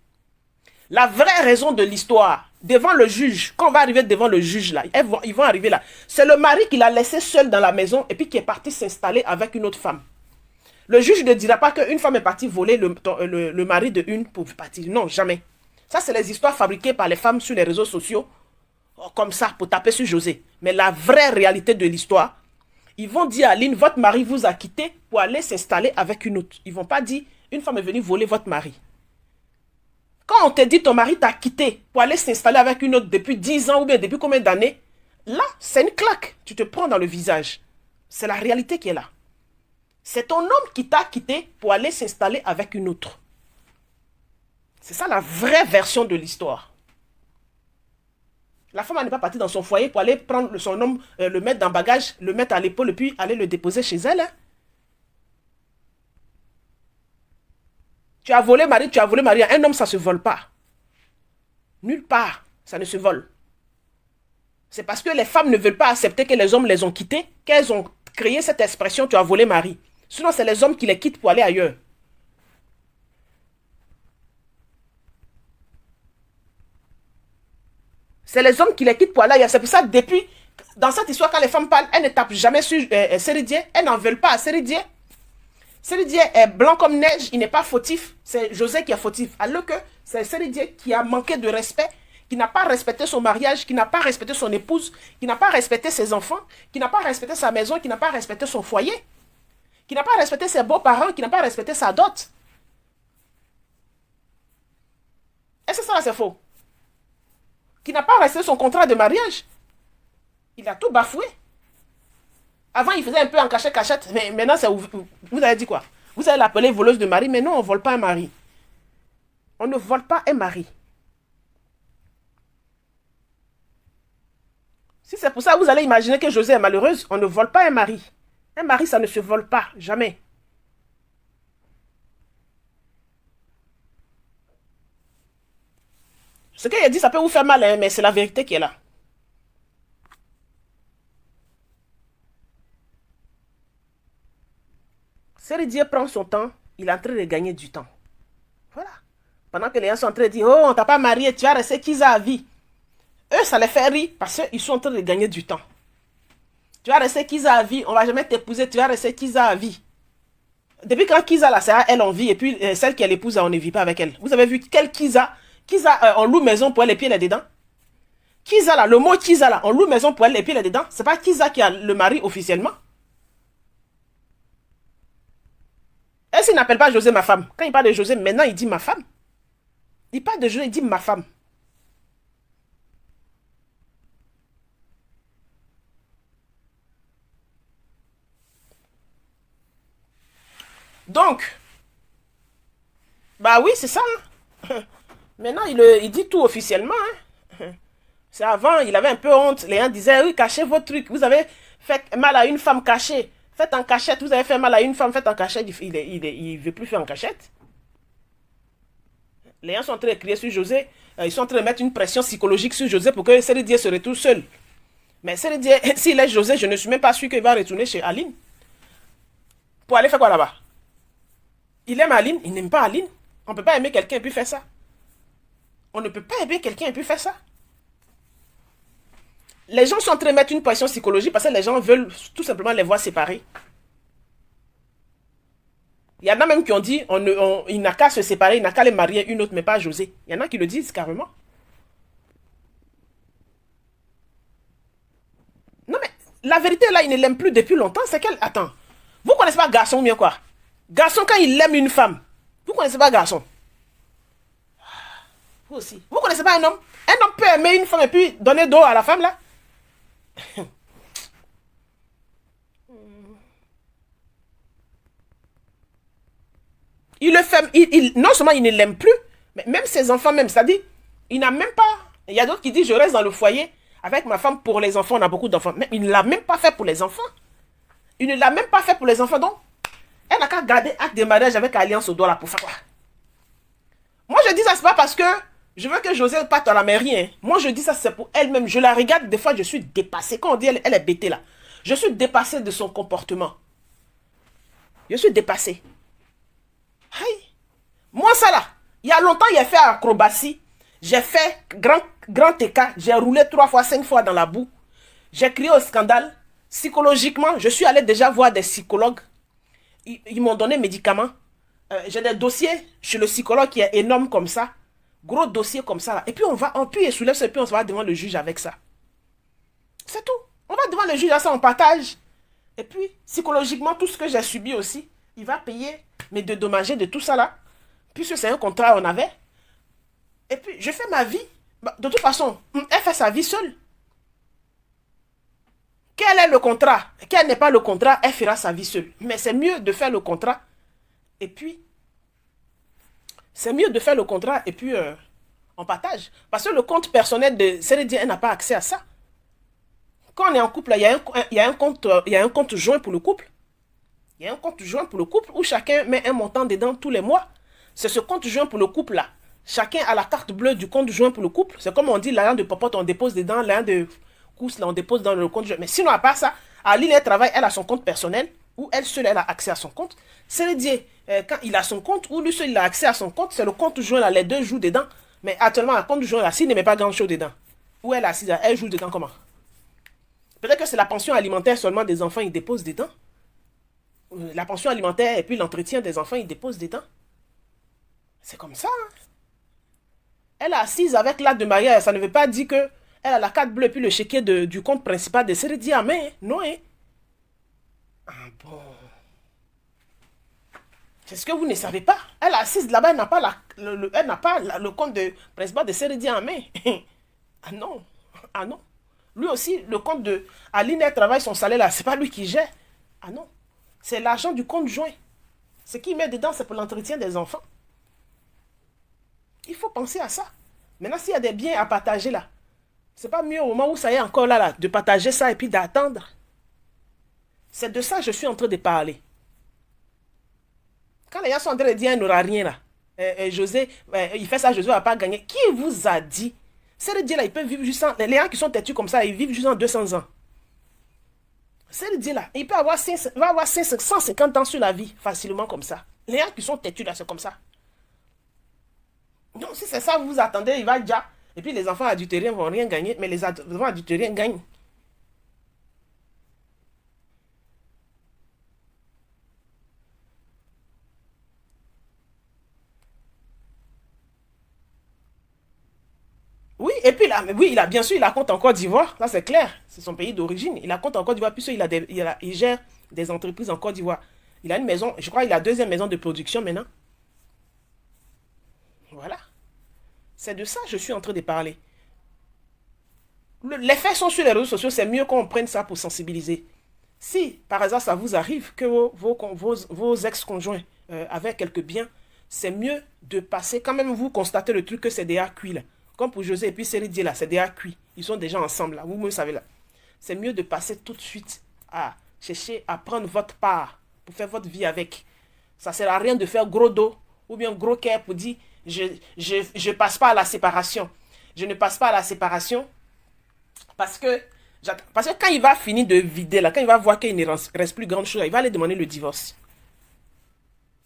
S1: La vraie raison de l'histoire, devant le juge, quand on va arriver devant le juge là, ils vont arriver là. C'est le mari qui l'a laissé seul dans la maison et puis qui est parti s'installer avec une autre femme. Le juge ne dira pas qu'une femme est partie voler le mari de une pour partir. Non, jamais. Ça, c'est les histoires fabriquées par les femmes sur les réseaux sociaux, comme ça, pour taper sur José. Mais la vraie réalité de l'histoire, ils vont dire à Aline, votre mari vous a quitté pour aller s'installer avec une autre. Ils ne vont pas dire, une femme est venue voler votre mari. Quand on te dit ton mari t'a quitté pour aller s'installer avec une autre depuis 10 ans ou bien depuis combien d'années, là, c'est une claque. Tu te prends dans le visage. C'est la réalité qui est là. C'est ton homme qui t'a quitté pour aller s'installer avec une autre. C'est ça la vraie version de l'histoire. La femme n'est pas partie dans son foyer pour aller prendre son homme, le mettre dans le bagage, le mettre à l'épaule et puis aller le déposer chez elle. Hein. Tu as volé mari, tu as volé mari. Un homme, ça ne se vole pas. Nulle part, ça ne se vole. C'est parce que les femmes ne veulent pas accepter que les hommes les ont quittés, qu'elles ont créé cette expression, tu as volé mari. Sinon, c'est les hommes qui les quittent pour aller ailleurs. C'est les hommes qui les quittent pour aller ailleurs. C'est pour ça, depuis, dans cette histoire, quand les femmes parlent, elles ne tapent jamais sur Sérédier. Elles n'en veulent pas à Sérédier. Sérédier est blanc comme neige, il n'est pas fautif. C'est José qui est fautif. Alors que c'est Sérédier qui a manqué de respect, qui n'a pas respecté son mariage, qui n'a pas respecté son épouse, qui n'a pas respecté ses enfants, qui n'a pas respecté sa maison, qui n'a pas respecté son foyer, qui n'a pas respecté ses beaux-parents, qui n'a pas respecté sa dot. Est-ce que ça, c'est faux? Qui n'a pas respecté son contrat de mariage. Il a tout bafoué. Avant, il faisait un peu en cachette, mais maintenant, c'est vous avez dit quoi? Vous allez l'appeler voleuse de mari, mais non, on ne vole pas un mari. On ne vole pas un mari. Si c'est pour ça que vous allez imaginer que José est malheureuse, on ne vole pas un mari. Un mari, ça ne se vole pas, jamais. Ce qu'elle a dit, ça peut vous faire mal, hein, mais c'est la vérité qui est là. Sérédier prend son temps, il est en train de gagner du temps. Voilà. Pendant que les gens sont en train de dire, oh, on t'a pas marié, tu vas rester Kiza à vie. Eux, ça les fait rire parce qu'ils sont en train de gagner du temps. Tu vas rester Kiza à vie, on va jamais t'épouser, tu vas rester Kiza à vie. Depuis quand Kiza, là, c'est à elle en vie, et puis celle qui est l'épouse, on ne vit pas avec elle. Vous avez vu quel Kiza? Kiza, on loue maison pour elle, les pieds là dedans. Kiza, là, le mot Kiza, là, on loue maison pour elle, les pieds là dedans. C'est pas Kiza qui a le mari officiellement. Est-ce qu'il n'appelle pas José ma femme? Quand il parle de José, maintenant il dit ma femme. Il parle de José, il dit ma femme. Donc, bah oui, c'est ça. Hein. Maintenant, il dit tout officiellement. Hein. C'est avant, il avait un peu honte. Les gens disaient, oui, cachez vos trucs. Vous avez fait mal à une femme cachée. Faites en cachette. Vous avez fait mal à une femme, faites en cachette. Il ne veut plus faire en cachette. Les gens sont en train de crier sur José. Ils sont en train de mettre une pression psychologique sur José pour que Sérédier se retrouve seul. Mais Sérédier, s'il est José, je ne suis même pas sûr qu'il va retourner chez Aline. Pour aller faire quoi là-bas? Il aime Aline, il n'aime pas Aline. On ne peut pas aimer quelqu'un et puis faire ça. On ne peut pas aimer quelqu'un et puis faire ça. Les gens sont en train de mettre une pression psychologique parce que les gens veulent tout simplement les voir séparés. Il y en a même qui ont dit il n'a qu'à se séparer, il n'a qu'à les marier une autre, mais pas José. Il y en a qui le disent carrément. Non mais, la vérité là, il ne l'aime plus depuis longtemps. C'est qu'elle... Attends, vous connaissez pas garçon ou bien quoi? Garçon, quand il aime une femme, vous connaissez pas garçon? Vous aussi. Vous connaissez pas un homme? Un homme peut aimer une femme et puis donner dos à la femme là? Il le fait, non seulement il ne l'aime plus, mais même ses enfants même, c'est-à-dire, il n'a même pas, il y a d'autres qui disent, je reste dans le foyer avec ma femme pour les enfants, on a beaucoup d'enfants, mais il ne l'a même pas fait pour les enfants. Il ne l'a même pas fait pour les enfants, donc, elle n'a qu'à garder acte de mariage avec alliance au doigt là pour faire quoi? Moi je dis ça, c'est pas parce que je veux que José parte à la mairie, hein. Moi je dis ça, c'est pour elle-même, je la regarde, des fois je suis dépassée, quand on dit elle est bêtée là, je suis dépassée de son comportement. Je suis dépassée. Aïe. Moi ça là, Il y a longtemps, il a fait acrobatie. J'ai fait grand écart. J'ai roulé 3 fois, 5 fois dans la boue. J'ai crié au scandale. Psychologiquement, je suis allé déjà voir des psychologues. Ils m'ont donné médicaments. J'ai des dossiers chez le psychologue qui est énorme comme ça. Gros dossier comme ça. Là. Et puis il soulève ça et puis on se va devant le juge avec ça. C'est tout. On va devant le juge, là, ça on partage. Et puis, psychologiquement, tout ce que j'ai subi aussi, il va payer mes dédommagés de tout ça là. Puisque c'est un contrat qu'on avait. Et puis, je fais ma vie. De toute façon, elle fait sa vie seule. Quel est le contrat? Quel n'est pas le contrat? Elle fera sa vie seule. Mais c'est mieux de faire le contrat. Et puis, on partage. Parce que le compte personnel de Cérédien, elle n'a pas accès à ça. Quand on est en couple, là, il y a un compte joint pour le couple. Il y a un compte joint pour le couple où chacun met un montant dedans tous les mois. C'est ce compte joint pour le couple là. Chacun a la carte bleue du compte joint pour le couple. C'est comme on dit, l'argent de popote, on dépose dedans, l'argent de cousse, là, on dépose dans le compte joint. Mais sinon, à part ça, Aline, elle travaille, elle a son compte personnel, où elle seule, elle a accès à son compte. Cérédien, quand il a son compte, ou lui seul, il a accès à son compte, c'est le compte joint là, les deux jouent dedans. Mais actuellement, le compte joint là, s'il ne met pas grand chose dedans, où elle est assise, elle joue dedans comment? Peut-être que c'est la pension alimentaire seulement des enfants, ils déposent dedans. La pension alimentaire et puis l'entretien des enfants, ils déposent dedans. C'est comme ça. Hein? Elle est assise avec l'acte de mariage. Ça ne veut pas dire que elle a la carte bleue et puis le chéquier du compte principal de Cérédien à main. Hein? Non, hein? Ah bon. C'est ce que vous ne savez pas. Elle est assise là-bas, elle n'a pas, le compte principal de Cérédien à main. Ah non. Ah non. Lui aussi, le compte de Aline, elle travaille son salaire là. C'est pas lui qui gère. Ah non. C'est l'argent du compte joint. Ce qu'il met dedans, c'est pour l'entretien des enfants. Il faut penser à ça. Maintenant, s'il y a des biens à partager là, c'est pas mieux au moment où ça y est encore là, de partager ça et puis d'attendre. C'est de ça que je suis en train de parler. Quand les gens sont en train de dire, il n'aura rien là. José, il fait ça, José va pas gagner. Qui vous a dit? C'est le dire là, ils peuvent vivre juste en... Les gens qui sont têtus comme ça, ils vivent juste en 200 ans. C'est le dire là, il peut avoir 150 ans sur la vie, facilement comme ça. Les gens qui sont têtus là, c'est comme ça. Donc si c'est ça, vous attendez, il va déjà. Et puis les enfants adultériens ne vont rien gagner, mais les enfants adultériens gagnent. Oui, et puis là, oui, bien sûr, il a compte en Côte d'Ivoire, ça c'est clair, c'est son pays d'origine. Il a compte en Côte d'Ivoire, puisqu'il gère des entreprises en Côte d'Ivoire. Il a une maison, je crois qu'il a la deuxième maison de production maintenant. Voilà. C'est de ça que je suis en train de parler. Les faits sont sur les réseaux sociaux, c'est mieux qu'on prenne ça pour sensibiliser. Si, par hasard, ça vous arrive que vos ex-conjoints avaient quelques biens, c'est mieux de passer, quand même vous constatez le truc que c'est déjà cuit là. Comme pour José et puis Cérédie là, c'est déjà cuit. Ils sont déjà ensemble là, vous savez là. C'est mieux de passer tout de suite à chercher à prendre votre part pour faire votre vie avec. Ça ne sert à rien de faire gros dos ou bien gros cœur pour dire je passe pas à la séparation. Je ne passe pas à la séparation parce que quand il va finir de vider là, quand il va voir qu'il ne reste plus grand chose, il va aller demander le divorce.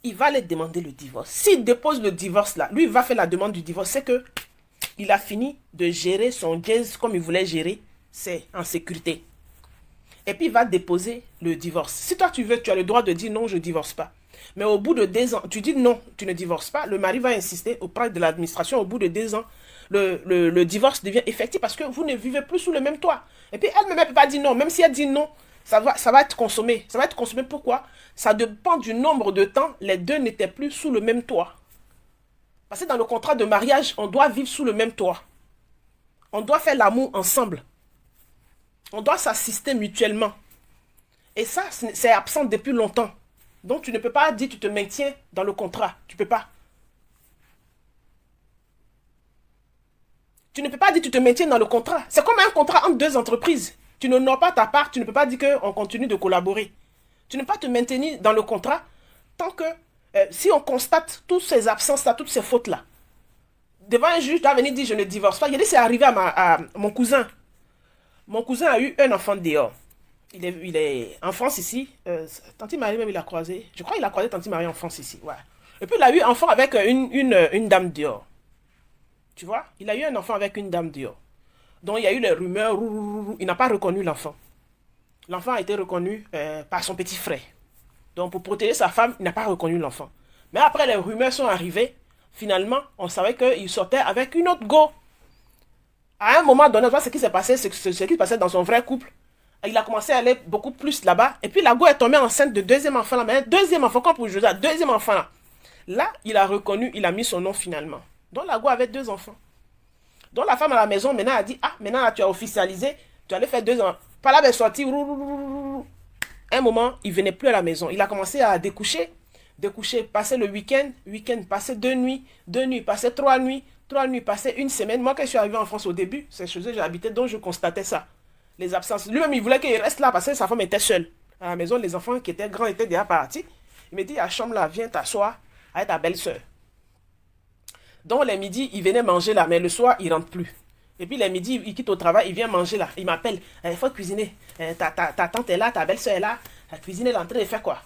S1: Il va aller demander le divorce. S'il dépose le divorce là, lui il va faire la demande du divorce, c'est que il a fini de gérer son jazz comme il voulait gérer, c'est en sécurité. Et puis il va déposer le divorce. Si toi tu veux, tu as le droit de dire non, je ne divorce pas. Mais au bout de 2 ans, tu dis non, tu ne divorces pas. Le mari va insister auprès de l'administration. Au bout de 2 ans, le divorce devient effectif parce que vous ne vivez plus sous le même toit. Et puis elle-même ne peut pas dire non. Même si elle dit non, ça va être consommé. Ça va être consommé pourquoi? Ça dépend du nombre de temps les deux n'étaient plus sous le même toit. Parce que dans le contrat de mariage, on doit vivre sous le même toit. On doit faire l'amour ensemble. On doit s'assister mutuellement. Et ça, c'est absent depuis longtemps. Donc, tu ne peux pas dire que tu te maintiens dans le contrat. Tu ne peux pas. Tu ne peux pas dire que tu te maintiens dans le contrat. C'est comme un contrat entre 2 entreprises. Tu n'honores pas ta part, tu ne peux pas dire qu'on continue de collaborer. Tu ne peux pas te maintenir dans le contrat tant que, si on constate toutes ces absences-là, toutes ces fautes-là, devant un juge, tu vas venir dire je ne divorce pas. Il a dit c'est arrivé à mon cousin. Mon cousin a eu un enfant dehors. Il est en France ici. Tante Marie même il a croisé. Je crois qu'il a croisé Tante Marie en France ici. Ouais. Et puis il a eu un enfant avec une dame dehors. Tu vois, il a eu un enfant avec une dame dehors. Donc il y a eu les rumeurs, il n'a pas reconnu l'enfant. L'enfant a été reconnu par son petit frère. Donc pour protéger sa femme, il n'a pas reconnu l'enfant. Mais après les rumeurs sont arrivées, finalement, on savait qu'il sortait avec une autre go. À un moment donné, ce qui s'est passé, c'est ce qui se passait dans son vrai couple. Il a commencé à aller beaucoup plus là-bas. Et puis la go est tombée enceinte de deuxième enfant là. Mais un deuxième enfant, comme pour Joseph, deuxième enfant là. Là, il a reconnu, il a mis son nom finalement. Donc la go avait 2 enfants. Donc la femme à la maison maintenant a dit, ah, maintenant là, tu as officialisé, tu allais faire 2 ans. Par là, elle est sortie. Un moment, il venait plus à la maison. Il a commencé à découcher, passer le week-end, passer 2 nuits, passer 3 nuits, 3 nuits, passer une semaine. Moi, quand je suis arrivé en France au début, c'est chez eux que j'ai habité, donc je constatais ça. Les absences. Lui-même, il voulait qu'il reste là parce que sa femme était seule. À la maison, les enfants qui étaient grands étaient déjà partis. Il me dit, à la chambre là, viens t'asseoir avec ta belle-sœur. Donc, les midis, il venait manger là, mais le soir, il rentre plus. Et puis, les midis, il quitte au travail, il vient manger là. Il m'appelle, il faut cuisiner. Ta tante est là, ta belle-sœur est là. Cuisiner l'entrée et faire quoi?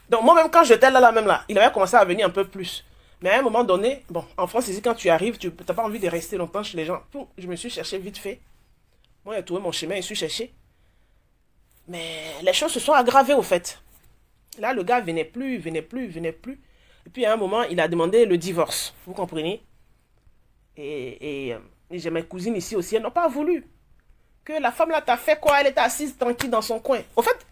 S1: Donc, moi-même, quand j'étais là, même là, il avait commencé à venir un peu plus. Mais à un moment donné, bon, en France, ici, quand tu arrives, tu n'as pas envie de rester longtemps chez les gens. Je me suis cherché vite fait. Moi, j'ai trouvé mon chemin, je suis cherché. Mais les choses se sont aggravées, au fait. Là, le gars venait plus. Et puis, à un moment, il a demandé le divorce. Vous comprenez? Et j'ai mes cousines ici aussi, elles n'ont pas voulu. Que la femme là t'a fait quoi? Elle était assise tranquille dans son coin. Au fait,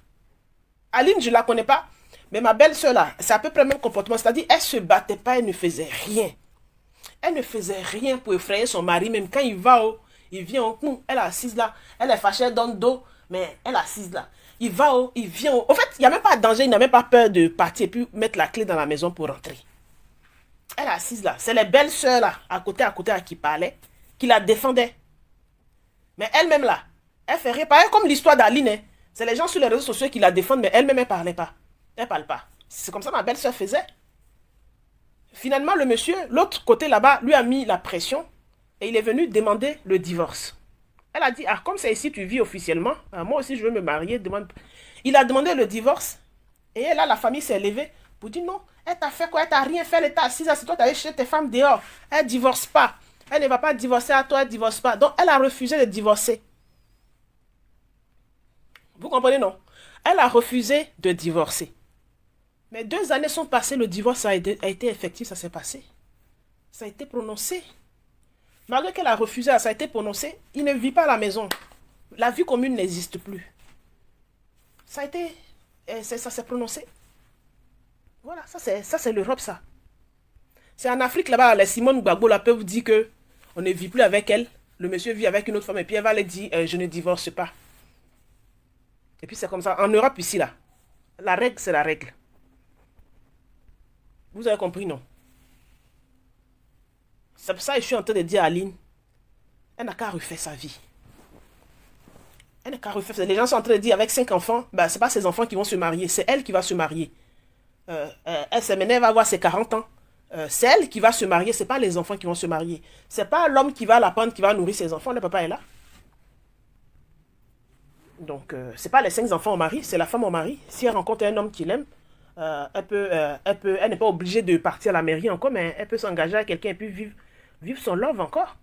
S1: Aline, je ne la connais pas. Mais ma belle-sœur là, c'est à peu près le même comportement. C'est-à-dire, elle ne se battait pas, elle ne faisait rien. Elle ne faisait rien pour effrayer son mari. Même quand il va, il vient, elle est assise là. Elle est fâchée, elle donne dos, mais elle est assise là. Il va, il vient. Au fait, il n'y a même pas de danger, il n'a même pas peur de partir et puis mettre la clé dans la maison pour rentrer. Elle est assise là. C'est les belles-sœurs là, à côté, à qui parlaient, qui la défendaient. Mais elle-même là, elle fait rien. Pareil comme l'histoire d'Aline. Hein. C'est les gens sur les réseaux sociaux qui la défendent, mais elle-même, elle ne parlait pas. Elle ne parle pas. C'est comme ça que ma belle-sœur faisait. Finalement, le monsieur, l'autre côté là-bas, lui a mis la pression et il est venu demander le divorce. Elle a dit, ah, comme c'est ici, tu vis officiellement, moi aussi je veux me marier. Demande... Il a demandé le divorce et là, la famille s'est levée pour dire non, elle t'a fait quoi? Elle t'a rien fait, elle était assise, c'est toi, tu allais chez tes femmes dehors. Elle ne divorce pas. Elle ne va pas divorcer à toi, elle ne divorce pas. Donc, elle a refusé de divorcer. Vous comprenez, non? Elle a refusé de divorcer. Mais 2 années sont passées, le divorce a été effectif, ça s'est passé. Ça a été prononcé. Malgré qu'elle a refusé, ça a été prononcé, il ne vit pas à la maison. La vie commune n'existe plus. Ça a été, ça s'est prononcé. Voilà, ça c'est l'Europe, ça. C'est en Afrique, là-bas, les Simone Gbagbo là, peuvent dire que on ne vit plus avec elle. Le monsieur vit avec une autre femme et puis elle va lui dire, je ne divorce pas. Et puis c'est comme ça. En Europe, ici, là, la règle, c'est la règle. Vous avez compris, non? C'est pour ça que je suis en train de dire à Aline, elle n'a qu'à refaire sa vie. Elle n'a qu'à refaire. Les gens sont en train de dire, avec 5 enfants, ce n'est pas ses enfants qui vont se marier, c'est elle qui va se marier. Elle va avoir ses 40 ans. C'est elle qui va se marier, ce n'est pas les enfants qui vont se marier. Ce n'est pas l'homme qui va la prendre, qui va nourrir ses enfants, le papa est là. Donc, ce n'est pas les 5 enfants au mari, c'est la femme au mari. Si elle rencontre un homme qui l'aime, elle n'est pas obligée de partir à la mairie encore, mais elle peut s'engager à quelqu'un et puis vivre son love encore.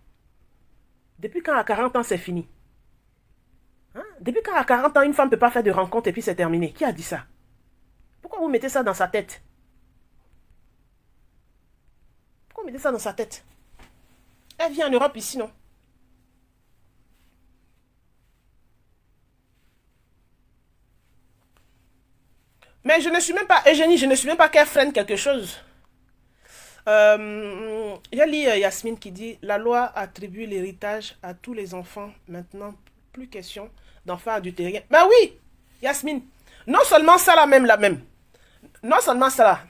S1: Depuis quand à 40 ans, c'est fini? Hein? Depuis quand à 40 ans, une femme ne peut pas faire de rencontre et puis c'est terminé? Qui a dit ça? Pourquoi vous mettez ça dans sa tête? Pourquoi vous mettez ça dans sa tête? Elle vit en Europe ici, non? Mais je ne suis même pas, Eugénie, je ne suis même pas qu'elle freine quelque chose. Il y a Yasmine qui dit, la loi attribue l'héritage à tous les enfants. Maintenant, plus question d'enfants adultériens. Ben oui, Yasmine. Non seulement ça là, même. Non seulement ça là.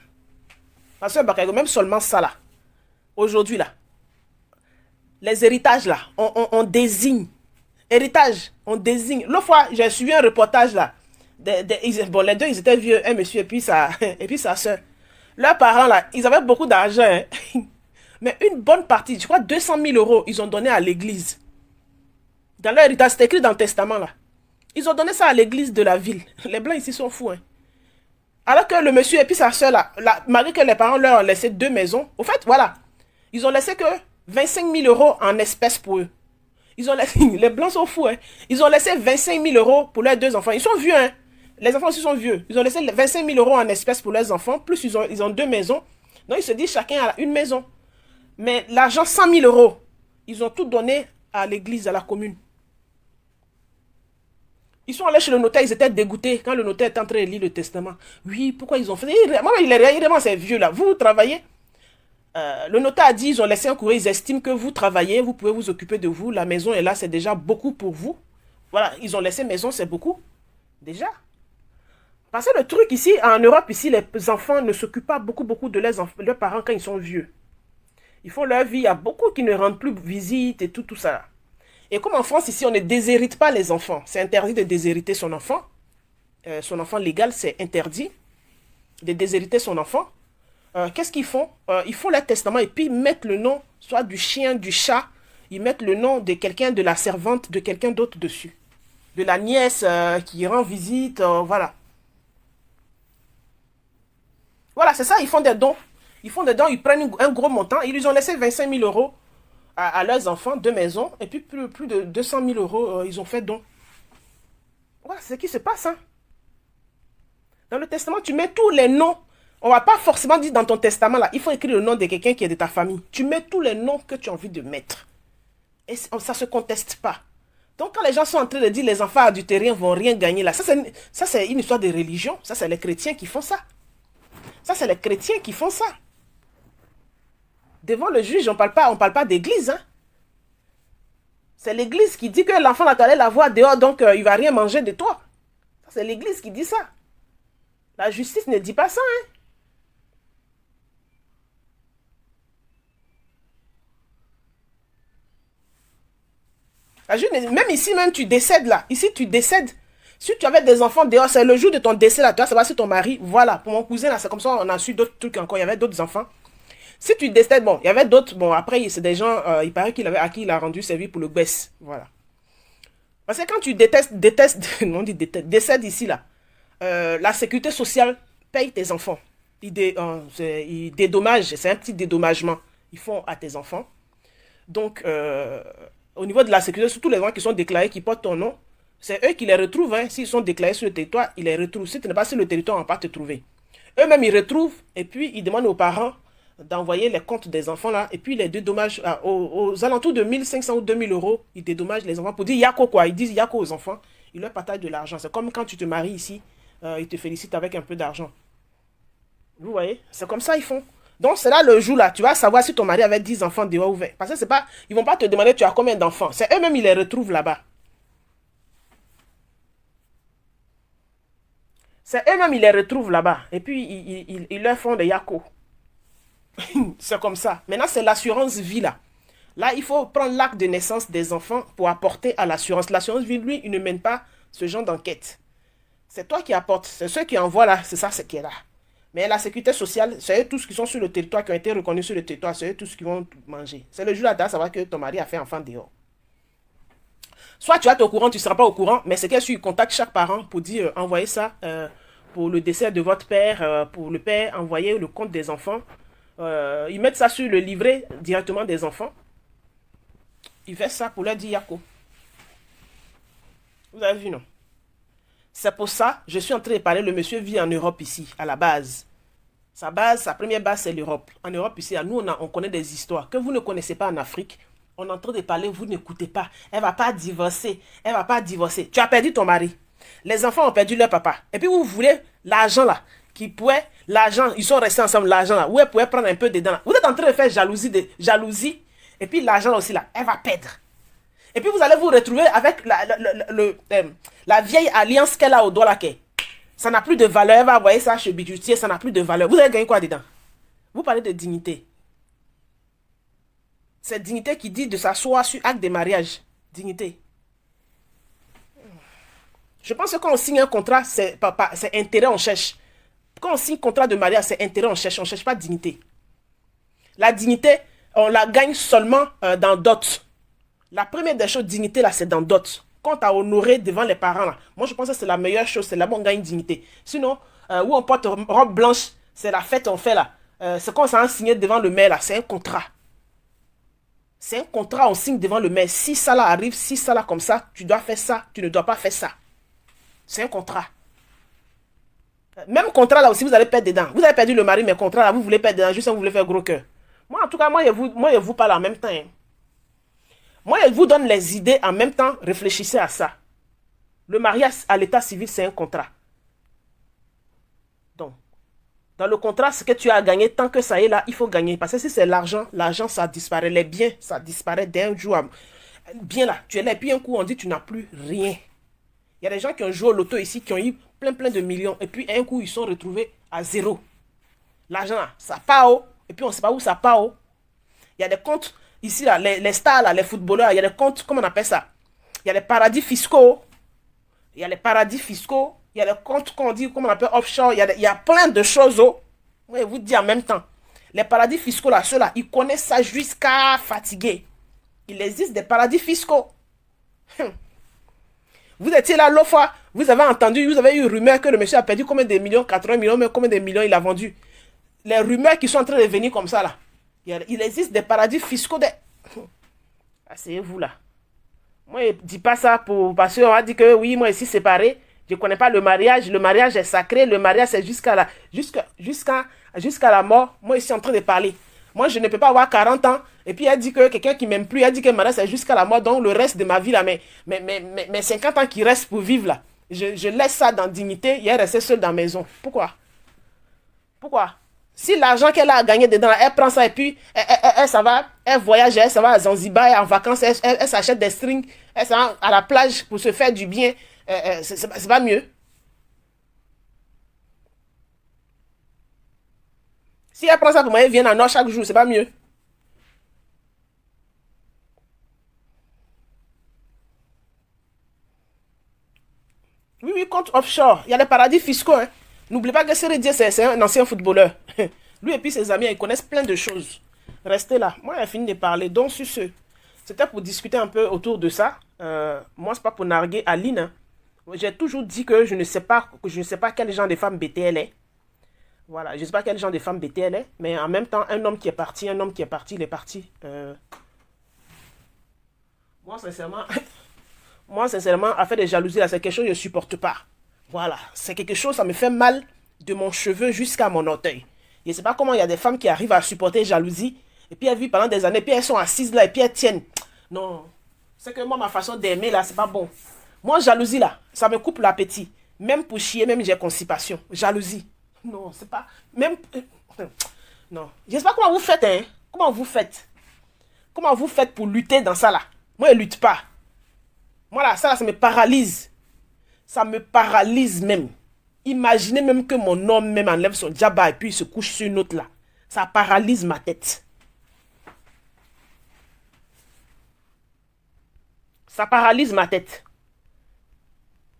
S1: Parce que même seulement ça là. Aujourd'hui là. Les héritages là, on désigne. Héritage, on désigne. L'autre fois, j'ai suivi un reportage là. Les deux, ils étaient vieux, un monsieur et puis sa soeur. Leurs parents, là, ils avaient beaucoup d'argent. Hein. Mais une bonne partie, je crois 200 000 euros, ils ont donné à l'église. Dans leur héritage, c'est écrit dans le testament, là. Ils ont donné ça à l'église de la ville. Les Blancs ici sont fous. Hein. Alors que le monsieur et puis sa soeur, là, malgré que les parents leur ont laissé 2 maisons, au fait, voilà, ils ont laissé que 25 000 € en espèces pour eux. Ils ont laissé, les blancs sont fous, hein. Ils ont laissé 25 000 € pour leurs 2 enfants. Ils sont vieux, hein. Les enfants aussi sont vieux. Ils ont laissé 25 000 € en espèces pour leurs enfants, plus ils ont 2 maisons. Donc ils se disent chacun a une maison. Mais l'argent, 100 000 €, ils ont tout donné à l'église, à la commune. Ils sont allés chez le notaire, ils étaient dégoûtés quand le notaire est en train de lire le testament. Oui, pourquoi ils ont fait... Moi, il est vraiment ces vieux là. Vous travaillez. Le notaire a dit, ils ont laissé un courrier, ils estiment que vous travaillez, vous pouvez vous occuper de vous, la maison est là, c'est déjà beaucoup pour vous. Voilà, ils ont laissé maison, c'est beaucoup. Déjà. Parce que le truc ici, en Europe, ici, les enfants ne s'occupent pas beaucoup de leurs parents quand ils sont vieux. Ils font leur vie, il y a beaucoup qui ne rendent plus visite et tout ça. Et comme en France, ici, on ne déshérite pas les enfants. C'est interdit de déshériter son enfant. Son enfant légal, c'est interdit de déshériter son enfant. Qu'est-ce qu'ils font? Ils font leur testament et puis ils mettent le nom, soit du chien, du chat, ils mettent le nom de quelqu'un, de la servante, de quelqu'un d'autre dessus. De la nièce qui rend visite, voilà. Voilà, c'est ça, ils font des dons. Ils font des dons, ils prennent un gros montant. Ils lui ont laissé 25 000 € à leurs enfants, 2 maisons, et puis plus de 200 000 € ils ont fait don. Voilà, c'est ce qui se passe. Hein. Dans le testament, tu mets tous les noms. On ne va pas forcément dire dans ton testament, là, il faut écrire le nom de quelqu'un qui est de ta famille. Tu mets tous les noms que tu as envie de mettre. Et ça ne se conteste pas. Donc, quand les gens sont en train de dire les enfants adultériens ne vont rien gagner, là, ça c'est une histoire de religion. Ça, c'est les chrétiens qui font ça. Ça, c'est les chrétiens qui font ça. Devant le juge, on parle pas d'église. Hein. C'est l'église qui dit que l'enfant va aller la voir dehors, donc il ne va rien manger de toi. C'est l'église qui dit ça. La justice ne dit pas ça. Hein. Même ici, même tu décèdes là. Ici, tu décèdes. Si tu avais des enfants dehors, c'est le jour de ton décès là. Tu vas savoir si ton mari, voilà. Pour mon cousin là, c'est comme ça, on a su d'autres trucs encore. Il y avait d'autres enfants. Si tu décèdes, bon, il y avait d'autres. Bon, après, c'est des gens, il paraît à qui il a rendu service pour le BES. Voilà. Parce que quand tu non, décèdes ici là, la sécurité sociale paye tes enfants. Ils dédommagent, c'est un petit dédommagement. Ils font à tes enfants. Donc, au niveau de la sécurité, surtout les gens qui sont déclarés, qui portent ton nom, c'est eux qui les retrouvent. Hein. S'ils sont déclarés sur le territoire, ils les retrouvent. Si tu n'es pas sur le territoire, on ne va pas te trouver. Eux-mêmes, ils retrouvent et puis ils demandent aux parents d'envoyer les comptes des enfants là. Et puis les dédommagent aux alentours de 1500 ou 2000 €. Ils dédommagent les enfants pour dire yako quoi. Ils disent yako aux enfants. Ils leur partagent de l'argent. C'est comme quand tu te maries ici, ils te félicitent avec un peu d'argent. Vous voyez? C'est comme ça ils font. Donc c'est là le jour là, tu vas savoir si ton mari avait 10 enfants dehors ouverts. Parce que c'est pas, ils vont pas te demander tu as combien d'enfants. C'est eux-mêmes ils les retrouvent là-bas. C'est eux-mêmes ils les retrouvent là-bas. Et puis ils leur font des yako. C'est comme ça. Maintenant c'est l'assurance vie là. Là il faut prendre l'acte de naissance des enfants pour apporter à l'assurance. L'assurance vie, lui, il ne mène pas ce genre d'enquête. C'est toi qui apportes. C'est ceux qui envoient là. C'est ça ce qui est là. Mais la sécurité sociale, c'est eux tous qui sont sur le territoire, qui ont été reconnus sur le territoire, c'est eux tous qui vont manger. C'est le jour là, tu vas savoir que ton mari a fait enfant dehors. Soit tu vas être au courant, tu ne seras pas au courant, mais c'est qu'ils contactent chaque parent pour dire envoyez ça pour le décès de votre père, pour le père, envoyez le compte des enfants. Ils mettent ça sur le livret directement des enfants. Ils font ça pour leur dire yako. Vous avez vu, non? C'est pour ça, je suis en train de parler, le monsieur vit en Europe ici, à la base. Sa première base, c'est l'Europe. En Europe ici, nous, on connaît des histoires que vous ne connaissez pas en Afrique. On est en train de parler, vous n'écoutez pas. Elle ne va pas divorcer. Elle ne va pas divorcer. Tu as perdu ton mari. Les enfants ont perdu leur papa. Et puis vous voulez l'argent là, l'argent, ils sont restés ensemble, l'argent là, où elle pouvait prendre un peu dedans là. Vous êtes en train de faire jalousie. Et puis l'argent aussi là, elle va perdre. Et puis vous allez vous retrouver avec la vieille alliance qu'elle a au doigt là. Ça n'a plus de valeur. Elle va envoyer ça chez bijoutier, ça n'a plus de valeur. Vous allez gagner quoi dedans? Vous parlez de dignité. C'est dignité qui dit de s'asseoir sur acte de mariage. Dignité. Je pense que quand on signe un contrat, c'est intérêt on cherche. Quand on signe un contrat de mariage, c'est intérêt on cherche. On ne cherche pas dignité. La dignité, on la gagne seulement dans dot. La première des choses, dignité, là, c'est dans dot. Quand tu as honoré devant les parents, là, moi, je pense que c'est la meilleure chose. C'est là où on gagne dignité. Sinon, où on porte robe blanche, c'est la fête, on fait là. C'est quand ça a signé devant le maire là, c'est un contrat. C'est un contrat, on signe devant le maire. Si ça là arrive, si ça là comme ça, tu dois faire ça, tu ne dois pas faire ça. C'est un contrat. Même contrat là aussi, vous allez perdre dedans. Vous avez perdu le mari, mais contrat là, vous voulez perdre dedans, juste vous voulez faire gros cœur. Moi, en tout cas, je vous parle en même temps. Hein. Moi, je vous donne les idées en même temps, réfléchissez à ça. Le mariage à l'état civil, c'est un contrat. Donc, dans le contrat, ce que tu as gagné, tant que ça est là, il faut gagner. Parce que si c'est l'argent, l'argent, ça disparaît. Les biens, ça disparaît d'un jour. Bien là, tu es là, et puis un coup, on dit tu n'as plus rien. Il y a des gens qui ont joué au loto ici, qui ont eu plein de millions, et puis un coup, ils sont retrouvés à zéro. L'argent là, ça part haut, et puis on ne sait pas où ça part haut. Il y a des comptes, ici là, les stars là, les footballeurs, il y a des comptes, comment on appelle ça? Il y a les paradis fiscaux. Il y a les paradis fiscaux, il y a les comptes qu'on dit, comment on appelle, offshore, il y a plein de choses. Oh. Je vous dis en même temps. Les paradis fiscaux, là, ceux-là, ils connaissent ça jusqu'à fatiguer. Il existe des paradis fiscaux. Vous étiez là l'autre fois, vous avez entendu, vous avez eu une rumeur que le monsieur a perdu combien de millions, 80 millions, mais combien de millions il a vendu. Les rumeurs qui sont en train de venir comme ça, là. Il existe des paradis fiscaux. Asseyez-vous là. Moi, je ne dis pas ça parce qu'on va dire que oui, moi, ici, séparé. Je ne connais pas le mariage. Le mariage est sacré. Le mariage, c'est jusqu'à la mort. Moi, ici, en train de parler. Moi, je ne peux pas avoir 40 ans. Et puis, elle dit que quelqu'un qui ne m'aime plus, elle dit que le mariage, c'est jusqu'à la mort. Donc, le reste de ma vie, là, mes 50 ans qui restent pour vivre, là, je laisse ça dans dignité. Et elle reste seule dans la maison. Pourquoi? Si l'argent qu'elle a gagné dedans, elle prend ça et puis elle voyage, elle va à Zanzibar en vacances, elle s'achète des strings, elle s'en va à la plage pour se faire du bien, c'est pas mieux. Si elle prend ça pour moi, elle vient en Nord chaque jour, c'est pas mieux. Oui, oui, compte offshore, il y a les paradis fiscaux. Hein. N'oubliez pas que Seredie, c'est un ancien footballeur. Lui et puis ses amis, ils connaissent plein de choses. Restez là. Moi, j'ai fini de parler. Donc, sur ce, c'était pour discuter un peu autour de ça. Moi, c'est pas pour narguer Aline. Hein. J'ai toujours dit que je ne sais pas quel genre de femme BTL est. Voilà, je ne sais pas quel genre de femme BTL est. Mais en même temps, un homme qui est parti, il est parti. Moi, sincèrement, affaire de jalousie, là, c'est quelque chose que je ne supporte pas. Voilà, c'est quelque chose, ça me fait mal de mon cheveu jusqu'à mon orteil. Je ne sais pas comment il y a des femmes qui arrivent à supporter jalousie, et puis elles vivent pendant des années, puis elles sont assises là, et puis elles tiennent. Non, c'est que moi, ma façon d'aimer là, c'est pas bon. Moi, jalousie là, ça me coupe l'appétit. Même pour chier, même j'ai constipation. Jalousie. Non, c'est pas... Même... Non. Je sais pas comment vous faites, hein. Comment vous faites? Comment vous faites pour lutter dans ça là? Moi, je lutte pas. Moi là, ça là, ça me paralyse. Ça me paralyse même. Imaginez même que mon homme même enlève son djaba et puis il se couche sur une autre là. Ça paralyse ma tête. Ça paralyse ma tête.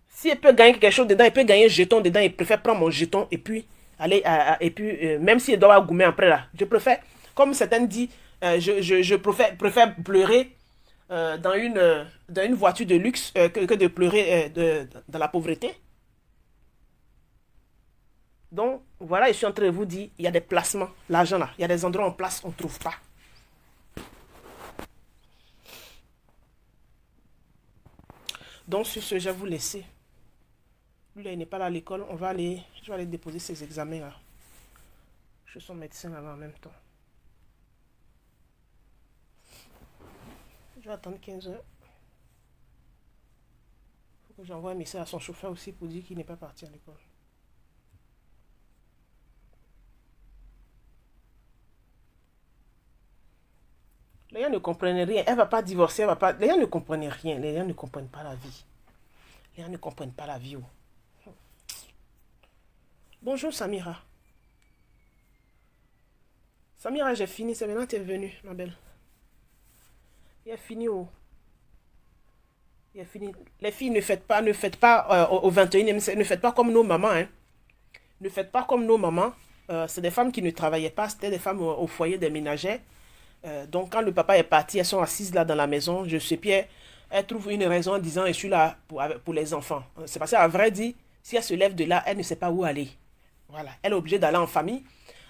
S1: Si elle peut gagner quelque chose dedans, elle peut gagner un jeton dedans, il préfère prendre mon jeton et puis aller et puis même si elle doit goumer après là, je préfère, comme certaines disent, je préfère pleurer dans une voiture de luxe que de pleurer dans la pauvreté. Donc, voilà, je suis en train de vous dire, il y a des placements, l'argent là, il y a des endroits en place, on ne trouve pas. Donc, sur ce, je vais vous laisser. Lui, là, il n'est pas là à l'école, je vais aller déposer ses examens là. Je suis son médecin là en même temps. Je vais attendre 15 heures. Il faut que j'envoie un message à son chauffeur aussi pour dire qu'il n'est pas parti à l'école. Les gens ne comprennent rien. Elle ne va pas divorcer. Les gens ne comprennent rien. Les gens ne comprennent pas la vie. Les gens ne comprennent pas la vie. Oh. Bonjour Samira. Samira, j'ai fini. C'est maintenant que tu es venue, ma belle. Il a fini. Oh. Il a fini. Les filles, ne faites pas au 21e siècle. Ne faites pas comme nos mamans. Hein. Ne faites pas comme nos mamans. C'est des femmes qui ne travaillaient pas. C'était des femmes au foyer des ménagères. Donc quand le papa est parti, elles sont assises là dans la maison, je sais bien, elles trouvent une raison en disant je suis là pour les enfants. C'est parce qu'à vrai dire, si elle se lève de là, elle ne sait pas où aller. Voilà, elle est obligée d'aller en famille.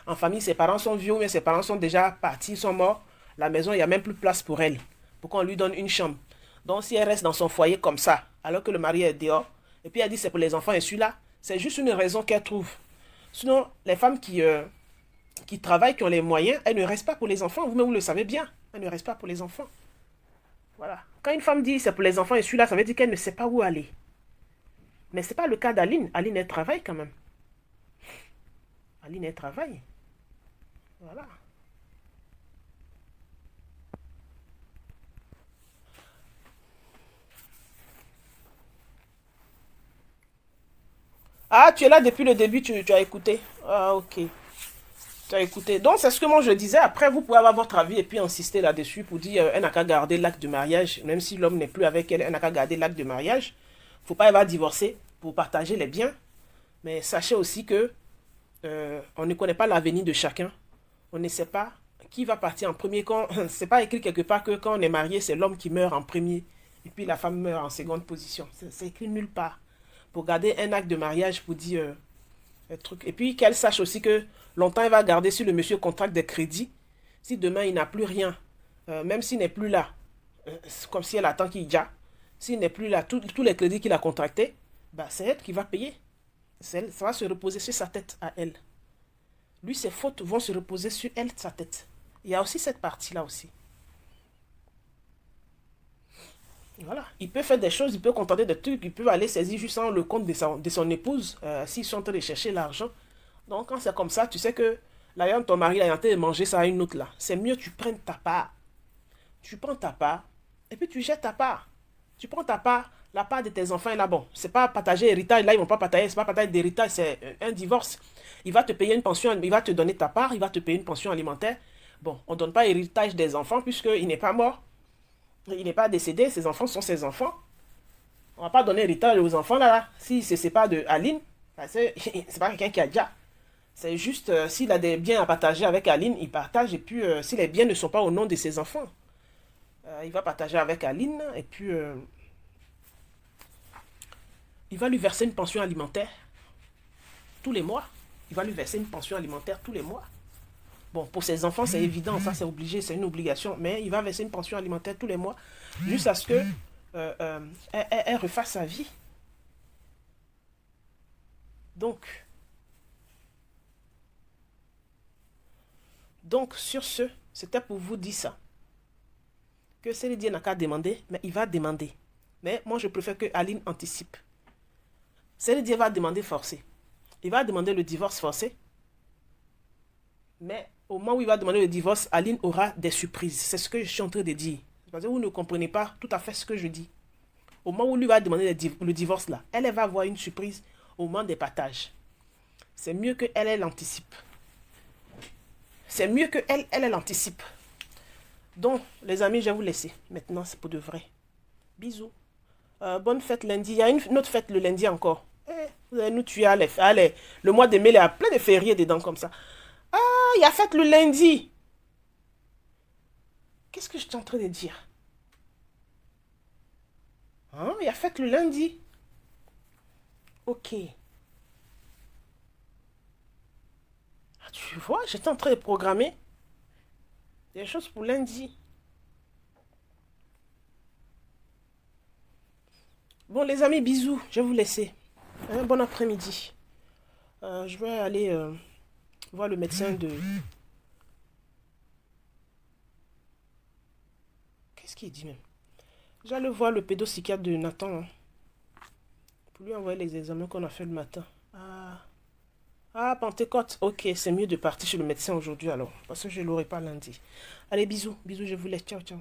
S1: En famille, ses parents sont vieux, mais ses parents sont déjà partis, sont morts. La maison, il n'y a même plus de place pour elle. Pour qu'on lui donne une chambre. Donc si elle reste dans son foyer comme ça, alors que le mari est dehors, et puis elle dit c'est pour les enfants et celui-là, c'est juste une raison qu'elle trouve. Sinon, les femmes qui travaillent, qui ont les moyens, elles ne restent pas pour les enfants. Vous-même, vous le savez bien. Elles ne restent pas pour les enfants. Voilà. Quand une femme dit c'est pour les enfants et celui-là, ça veut dire qu'elle ne sait pas où aller. Mais ce n'est pas le cas d'Aline. Aline, elle travaille quand même. Aline, elle travaille. Voilà. Ah, tu es là depuis le début, tu as écouté. Ah, ok. Tu as écouté. Donc, c'est ce que moi je disais. Après, vous pouvez avoir votre avis et puis insister là-dessus pour dire elle n'a qu'à garder l'acte de mariage. Même si l'homme n'est plus avec elle, elle n'a qu'à garder l'acte de mariage. Faut pas, elle va divorcer pour partager les biens. Mais sachez aussi que on ne connaît pas l'avenir de chacun. On ne sait pas qui va partir en premier. Quand c'est pas écrit quelque part que quand on est marié, c'est l'homme qui meurt en premier et puis la femme meurt en seconde position. C'est écrit nulle part. Pour garder un acte de mariage, pour dire un truc. Et puis qu'elle sache aussi que longtemps elle va garder si le monsieur contracte des crédits. Si demain il n'a plus rien, même s'il n'est plus là, c'est comme si elle attend qu'il y a. S'il n'est plus là, tous les crédits qu'il a contractés, bah, c'est elle qui va payer. Ça va se reposer sur sa tête à elle. Lui, ses fautes vont se reposer sur elle, sa tête. Il y a aussi cette partie-là aussi. Voilà. Il peut faire des choses, il peut contenter des trucs, il peut aller saisir juste le compte de son épouse s'ils sont en train de chercher l'argent. Donc, quand c'est comme ça, tu sais que là, ton mari a en train de manger ça à une autre là. C'est mieux que tu prennes ta part. Tu prends ta part et puis tu jettes ta part. Tu prends ta part, la part de tes enfants est là. Bon, c'est pas partager héritage, là ils vont pas partager, c'est pas partager d'héritage, c'est un divorce. Il va te payer une pension, il va te donner ta part, il va te payer une pension alimentaire. Bon, on donne pas héritage des enfants puisqu'il n'est pas mort. Il n'est pas décédé, ses enfants sont ses enfants. On va pas donner héritage aux enfants là. S'il se sépare de Aline, c'est pas quelqu'un qui a déjà. C'est juste s'il a des biens à partager avec Aline, il partage. Et puis si les biens ne sont pas au nom de ses enfants, il va partager avec Aline. Et puis il va lui verser une pension alimentaire tous les mois. Il va lui verser une pension alimentaire tous les mois. Bon, pour ses enfants, c'est évident, ça c'est obligé, c'est une obligation. Mais il va verser une pension alimentaire tous les mois, jusqu'à ce que elle refasse sa vie. Donc, sur ce, c'était pour vous dire ça. Que Céline n'a qu'à demander, mais il va demander. Mais moi, je préfère que Aline anticipe. Céline va demander forcé. Il va demander le divorce forcé. Mais au moment où il va demander le divorce, Aline aura des surprises. C'est ce que je suis en train de dire. Parce que vous ne comprenez pas tout à fait ce que je dis. Au moment où lui va demander le divorce là, elle va avoir une surprise au moment des partages. C'est mieux qu'elle, elle anticipe. C'est mieux qu'elle, elle anticipe. Donc, les amis, je vais vous laisser. Maintenant, c'est pour de vrai. Bisous. Bonne fête lundi. Il y a une autre fête le lundi encore. Vous allez nous tuer à allez. Le mois de mai, il y a plein de fériés dedans comme ça. Ah, il y a fête le lundi. Qu'est-ce que je suis en train de dire? Hein, il y a fête le lundi. Ok. Ah, tu vois, j'étais en train de programmer des choses pour lundi. Bon, les amis, bisous. Je vais vous laisser. Un bon après-midi. Je vais aller voir le médecin de... Qu'est-ce qu'il dit même? J'allais voir le pédopsychiatre de Nathan. Hein, pour lui envoyer les examens qu'on a fait le matin. Ah, Pentecôte. Ok, c'est mieux de partir chez le médecin aujourd'hui alors. Parce que je ne l'aurai pas lundi. Allez, bisous. Bisous, je vous laisse. Ciao, ciao.